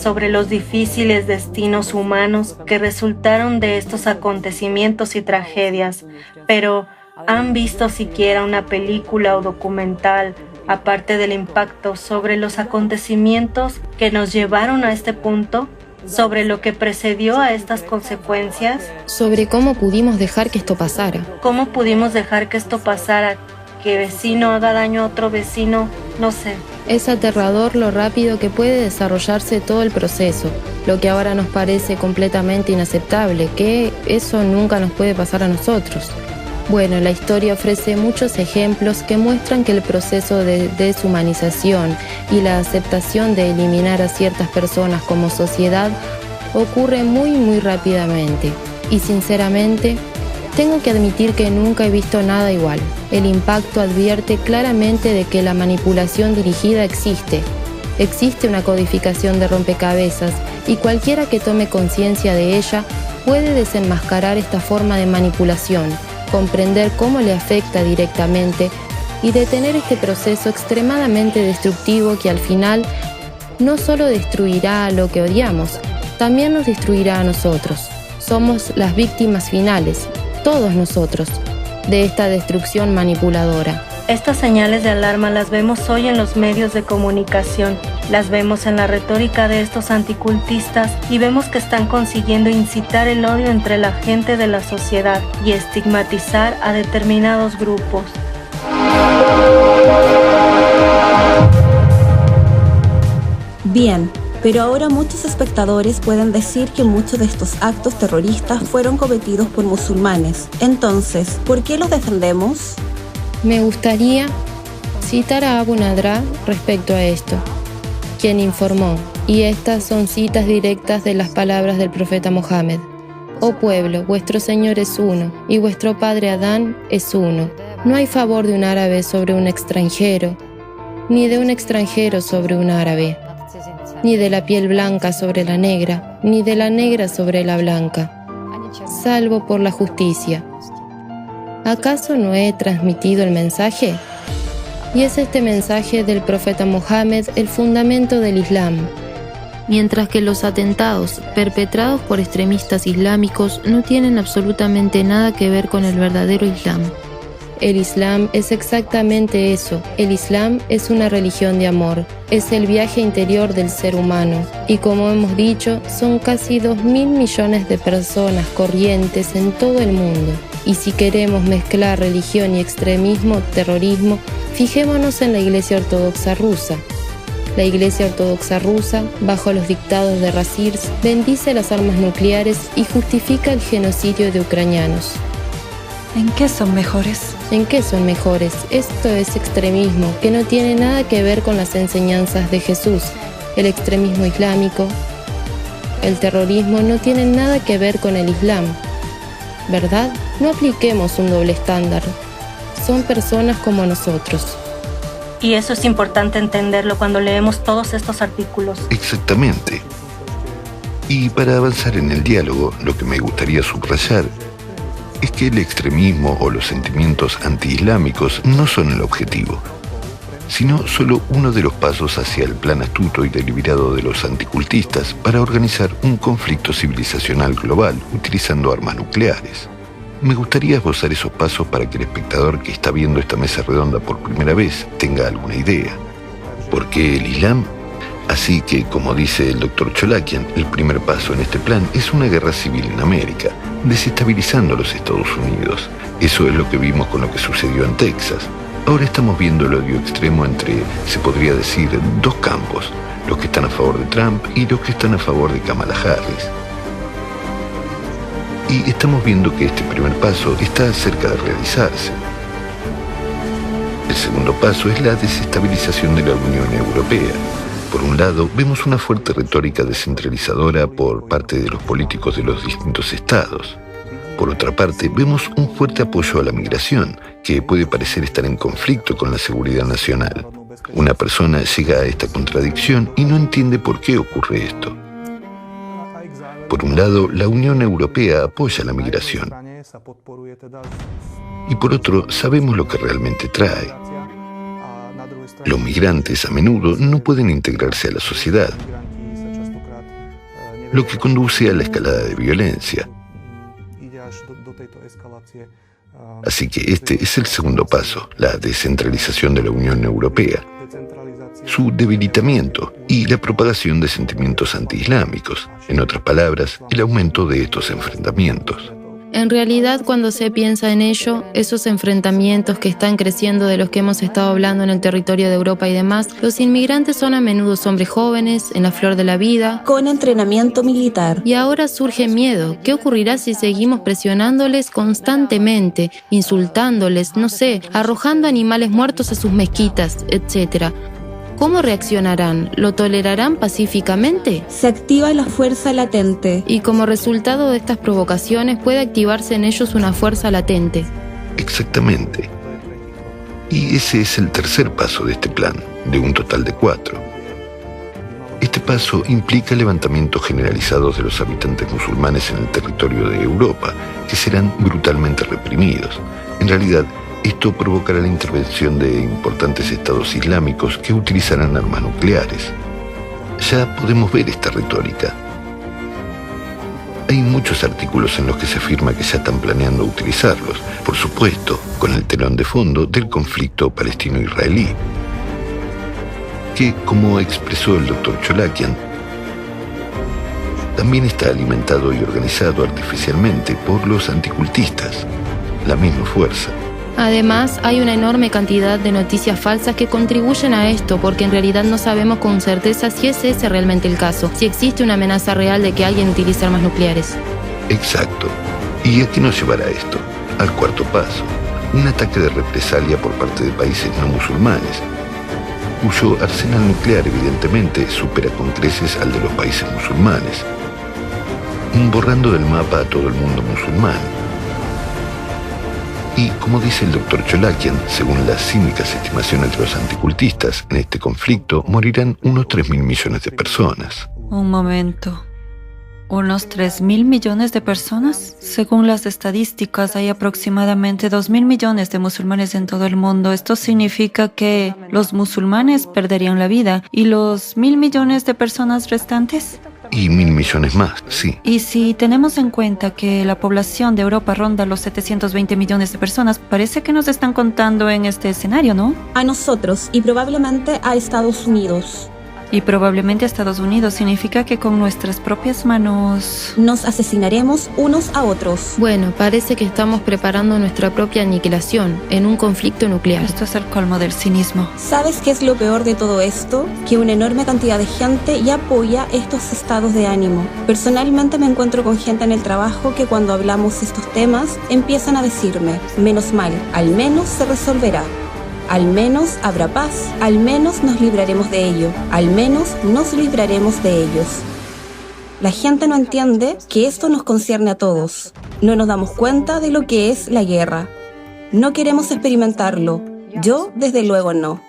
sobre los difíciles destinos humanos que resultaron de estos acontecimientos y tragedias, pero ¿han visto siquiera una película o documental, aparte del impacto sobre los acontecimientos que nos llevaron a este punto, sobre lo que precedió a estas consecuencias? Sobre cómo pudimos dejar que esto pasara. ¿Cómo pudimos dejar que esto pasara? Que vecino haga daño a otro vecino, no sé. Es aterrador lo rápido que puede desarrollarse todo el proceso, lo que ahora nos parece completamente inaceptable, que eso nunca nos puede pasar a nosotros. Bueno, la historia ofrece muchos ejemplos que muestran que el proceso de deshumanización y la aceptación de eliminar a ciertas personas como sociedad ocurre muy rápidamente. Y sinceramente, tengo que admitir que nunca he visto nada igual. El impacto advierte claramente de que la manipulación dirigida existe. Existe una codificación de rompecabezas y cualquiera que tome conciencia de ella puede desenmascarar esta forma de manipulación, comprender cómo le afecta directamente y detener este proceso extremadamente destructivo que al final no solo destruirá a lo que odiamos, también nos destruirá a nosotros. Somos las víctimas finales, todos nosotros, de esta destrucción manipuladora. Estas señales de alarma las vemos hoy en los medios de comunicación, las vemos en la retórica de estos anticultistas y vemos que están consiguiendo incitar el odio entre la gente de la sociedad y estigmatizar a determinados grupos. Bien, pero ahora muchos espectadores pueden decir que muchos de estos actos terroristas fueron cometidos por musulmanes. Entonces, ¿por qué los defendemos? Me gustaría citar a Abu Nadra respecto a esto, quien informó, y estas son citas directas de las palabras del profeta Mohammed: «Oh pueblo, vuestro Señor es uno, y vuestro padre Adán es uno. No hay favor de un árabe sobre un extranjero, ni de un extranjero sobre un árabe, ni de la piel blanca sobre la negra, ni de la negra sobre la blanca, salvo por la justicia». ¿Acaso no he transmitido el mensaje? Y es este mensaje del profeta Mohammed el fundamento del Islam. Mientras que los atentados perpetrados por extremistas islámicos no tienen absolutamente nada que ver con el verdadero Islam. El Islam es exactamente eso. El Islam es una religión de amor. Es el viaje interior del ser humano. Y como hemos dicho, son casi 2.000 millones de personas corrientes en todo el mundo. Y si queremos mezclar religión y extremismo, terrorismo, fijémonos en la Iglesia Ortodoxa rusa. La Iglesia Ortodoxa rusa, bajo los dictados de Razirs, bendice las armas nucleares y justifica el genocidio de ucranianos. ¿En qué son mejores? ¿En qué son mejores? Esto es extremismo, que no tiene nada que ver con las enseñanzas de Jesús. El extremismo islámico, el terrorismo no tienen nada que ver con el Islam, ¿verdad? No apliquemos un doble estándar. Son personas como nosotros. Y eso es importante entenderlo cuando leemos todos estos artículos. Exactamente. Y para avanzar en el diálogo, lo que me gustaría subrayar es que el extremismo o los sentimientos antiislámicos no son el objetivo, sino solo uno de los pasos hacia el plan astuto y deliberado de los anticultistas para organizar un conflicto civilizacional global utilizando armas nucleares. Me gustaría esbozar esos pasos para que el espectador que está viendo esta mesa redonda por primera vez tenga alguna idea. ¿Por qué el Islam? Así que, como dice el Dr. Cholakian, el primer paso en este plan es una guerra civil en América, desestabilizando a los Estados Unidos. Eso es lo que vimos con lo que sucedió en Texas. Ahora estamos viendo el odio extremo entre, se podría decir, dos campos, los que están a favor de Trump y los que están a favor de Kamala Harris. Y estamos viendo que este primer paso está cerca de realizarse. El segundo paso es la desestabilización de la Unión Europea. Por un lado, vemos una fuerte retórica descentralizadora por parte de los políticos de los distintos estados. Por otra parte, vemos un fuerte apoyo a la migración, que puede parecer estar en conflicto con la seguridad nacional. Una persona llega a esta contradicción y no entiende por qué ocurre esto. Por un lado, la Unión Europea apoya la migración. Y por otro, sabemos lo que realmente trae. Los migrantes a menudo no pueden integrarse a la sociedad, lo que conduce a la escalada de violencia. Así que este es el segundo paso, la descentralización de la Unión Europea, su debilitamiento y la propagación de sentimientos antiislámicos, en otras palabras, el aumento de estos enfrentamientos. En realidad, cuando se piensa en ello, esos enfrentamientos que están creciendo de los que hemos estado hablando en el territorio de Europa y demás, los inmigrantes son a menudo hombres jóvenes, en la flor de la vida, con entrenamiento militar. Y ahora surge miedo. ¿Qué ocurrirá si seguimos presionándoles constantemente, insultándoles, no sé, arrojando animales muertos a sus mezquitas, etcétera? ¿Cómo reaccionarán? ¿Lo tolerarán pacíficamente? Se activa la fuerza latente. Y como resultado de estas provocaciones puede activarse en ellos una fuerza latente. Exactamente. Y ese es el tercer paso de este plan, de un total de 4. Este paso implica levantamientos generalizados de los habitantes musulmanes en el territorio de Europa, que serán brutalmente reprimidos. En realidad, esto provocará la intervención de importantes estados islámicos que utilizarán armas nucleares. Ya podemos ver esta retórica. Hay muchos artículos en los que se afirma que ya están planeando utilizarlos, por supuesto, con el telón de fondo del conflicto palestino-israelí, que, como expresó el Dr. Cholakian, también está alimentado y organizado artificialmente por los anticultistas, la misma fuerza. Además, hay una enorme cantidad de noticias falsas que contribuyen a esto, porque en realidad no sabemos con certeza si es ese realmente el caso, si existe una amenaza real de que alguien utilice armas nucleares. Exacto. ¿Y a qué nos llevará esto? Al cuarto paso, un ataque de represalia por parte de países no musulmanes, cuyo arsenal nuclear evidentemente supera con creces al de los países musulmanes, borrando del mapa a todo el mundo musulmán. Y, como dice el Dr. Cholakian, según las cínicas estimaciones de los anticultistas, en este conflicto morirán unos 3.000 millones de personas. Un momento. ¿Unos 3.000 millones de personas? Según las estadísticas, hay aproximadamente 2.000 millones de musulmanes en todo el mundo. Esto significa que los musulmanes perderían la vida. ¿Y los 1.000 millones de personas restantes? Y 1.000 millones más, sí. Y si tenemos en cuenta que la población de Europa ronda los 720 millones de personas, parece que nos están contando en este escenario, ¿no? A nosotros y probablemente a Estados Unidos. Y probablemente a Estados Unidos significa que con nuestras propias manos nos asesinaremos unos a otros. Bueno, parece que estamos preparando nuestra propia aniquilación en un conflicto nuclear. Esto es el colmo del cinismo. ¿Sabes qué es lo peor de todo esto? Que una enorme cantidad de gente ya apoya estos estados de ánimo. Personalmente me encuentro con gente en el trabajo que cuando hablamos de estos temas empiezan a decirme, menos mal, al menos se resolverá. Al menos habrá paz, al menos nos libraremos de ello, al menos nos libraremos de ellos. La gente no entiende que esto nos concierne a todos. No nos damos cuenta de lo que es la guerra. No queremos experimentarlo. Yo, desde luego, no.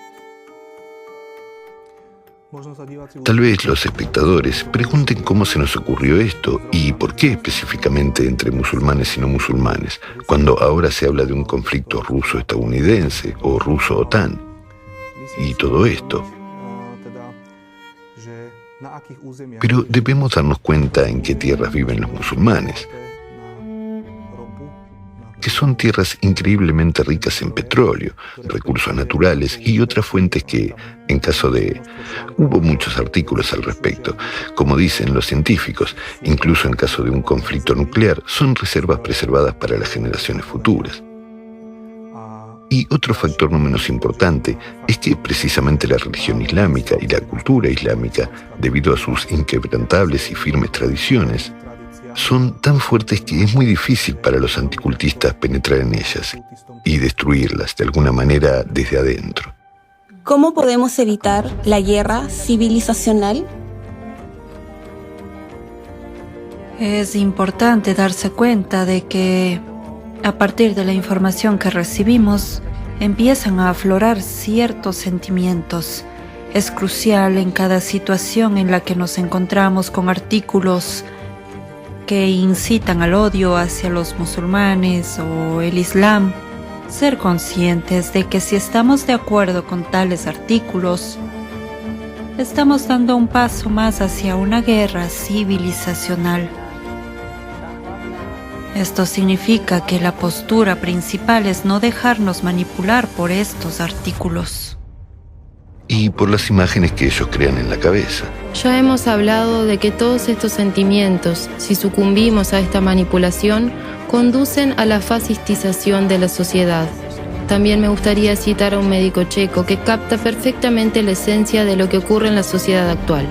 Tal vez los espectadores pregunten cómo se nos ocurrió esto y por qué específicamente entre musulmanes y no musulmanes, cuando ahora se habla de un conflicto ruso-estadounidense o ruso-OTAN y todo esto. Pero debemos darnos cuenta en qué tierras viven los musulmanes, que son tierras increíblemente ricas en petróleo, recursos naturales y otras fuentes que, en caso de... Hubo muchos artículos al respecto. Como dicen los científicos, incluso en caso de un conflicto nuclear, son reservas preservadas para las generaciones futuras. Y otro factor no menos importante es que precisamente la religión islámica y la cultura islámica, debido a sus inquebrantables y firmes tradiciones, son tan fuertes que es muy difícil para los anticultistas penetrar en ellas y destruirlas de alguna manera desde adentro. ¿Cómo podemos evitar la guerra civilizacional? Es importante darse cuenta de que, a partir de la información que recibimos, empiezan a aflorar ciertos sentimientos. Es crucial en cada situación en la que nos encontramos con artículos que incitan al odio hacia los musulmanes o el Islam, ser conscientes de que si estamos de acuerdo con tales artículos, estamos dando un paso más hacia una guerra civilizacional. Esto significa que la postura principal es no dejarnos manipular por estos artículos. Y por las imágenes que ellos crean en la cabeza. Ya hemos hablado de que todos estos sentimientos, si sucumbimos a esta manipulación, conducen a la fascistización de la sociedad. También me gustaría citar a un médico checo que capta perfectamente la esencia de lo que ocurre en la sociedad actual.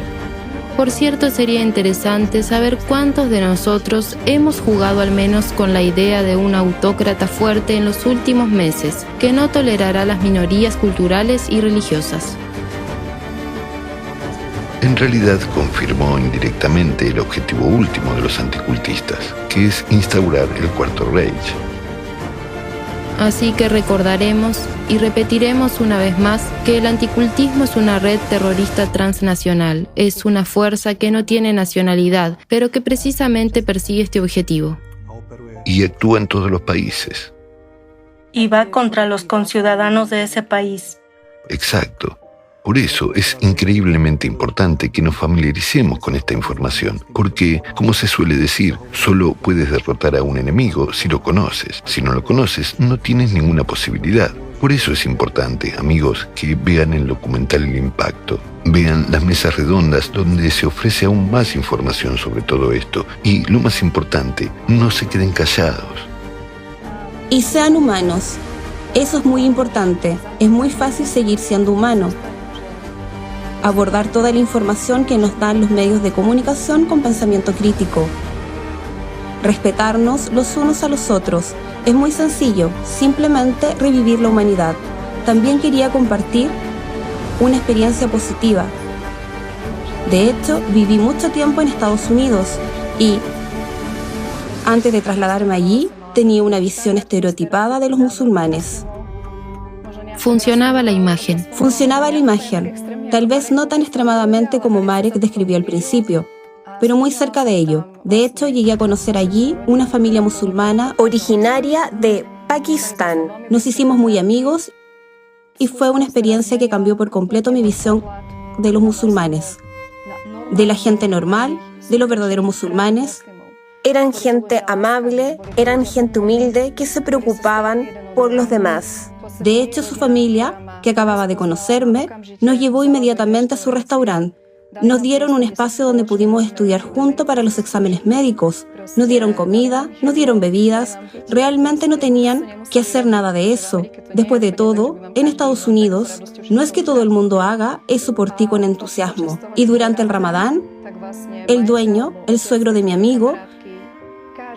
Por cierto, sería interesante saber cuántos de nosotros hemos jugado al menos con la idea de un autócrata fuerte en los últimos meses, que no tolerará las minorías culturales y religiosas. En realidad confirmó indirectamente el objetivo último de los anticultistas, que es instaurar el Cuarto Reich. Así que recordaremos y repetiremos una vez más que el anticultismo es una red terrorista transnacional, es una fuerza que no tiene nacionalidad, pero que precisamente persigue este objetivo. Y actúa en todos los países. Y va contra los conciudadanos de ese país. Exacto. Por eso es increíblemente importante que nos familiaricemos con esta información, porque, como se suele decir, solo puedes derrotar a un enemigo si lo conoces. Si no lo conoces, no tienes ninguna posibilidad. Por eso es importante, amigos, que vean el documental El Impacto, vean las mesas redondas donde se ofrece aún más información sobre todo esto y, lo más importante, no se queden callados. Y sean humanos. Eso es muy importante. Es muy fácil seguir siendo humano. Abordar toda la información que nos dan los medios de comunicación con pensamiento crítico. Respetarnos los unos a los otros. Es muy sencillo, simplemente revivir la humanidad. También quería compartir una experiencia positiva. De hecho, viví mucho tiempo en Estados Unidos y, antes de trasladarme allí, tenía una visión estereotipada de los musulmanes. Funcionaba la imagen. Funcionaba la imagen, tal vez no tan extremadamente como Marek describió al principio, pero muy cerca de ello. De hecho, llegué a conocer allí una familia musulmana Originaria de Pakistán. Nos hicimos muy amigos y fue una experiencia que cambió por completo mi visión de los musulmanes, de la gente normal, de los verdaderos musulmanes. Eran gente amable, eran gente humilde que se preocupaban por los demás. De hecho, su familia, que acababa de conocerme, nos llevó inmediatamente a su restaurante. Nos dieron un espacio donde pudimos estudiar juntos para los exámenes médicos. Nos dieron comida, nos dieron bebidas. Realmente no tenían que hacer nada de eso. Después de todo, en Estados Unidos, no es que todo el mundo haga eso por ti con entusiasmo. Y durante el Ramadán, el dueño, el suegro de mi amigo,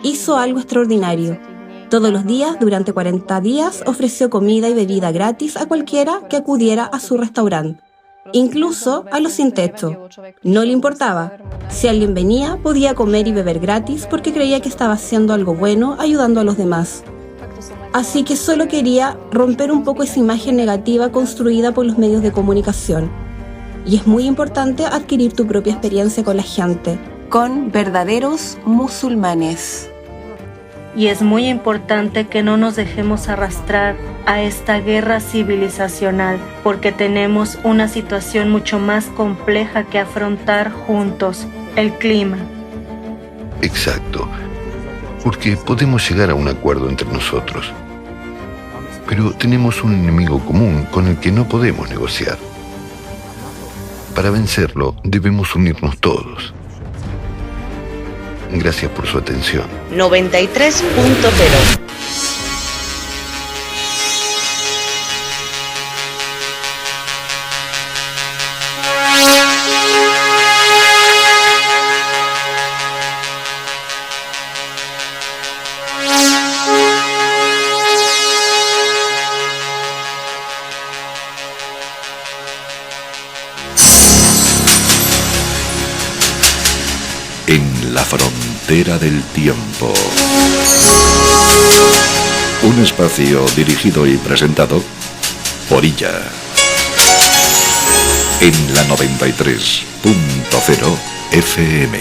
hizo algo extraordinario. Todos los días, durante 40 días, ofreció comida y bebida gratis a cualquiera que acudiera a su restaurante, incluso a los sin techo. No le importaba. Si alguien venía, podía comer y beber gratis porque creía que estaba haciendo algo bueno, ayudando a los demás. Así que solo quería romper un poco esa imagen negativa construida por los medios de comunicación. Y es muy importante adquirir tu propia experiencia con la gente, Con verdaderos musulmanes. Y es muy importante que no nos dejemos arrastrar a esta guerra civilizacional, porque tenemos una situación mucho más compleja que afrontar juntos: el clima. Exacto, porque podemos llegar a un acuerdo entre nosotros, pero tenemos un enemigo común con el que no podemos negociar. Para vencerlo, debemos unirnos todos. Gracias por su atención. 93.0 en la frontera del tiempo. Un espacio dirigido y presentado por Illa. En la 93.0 FM.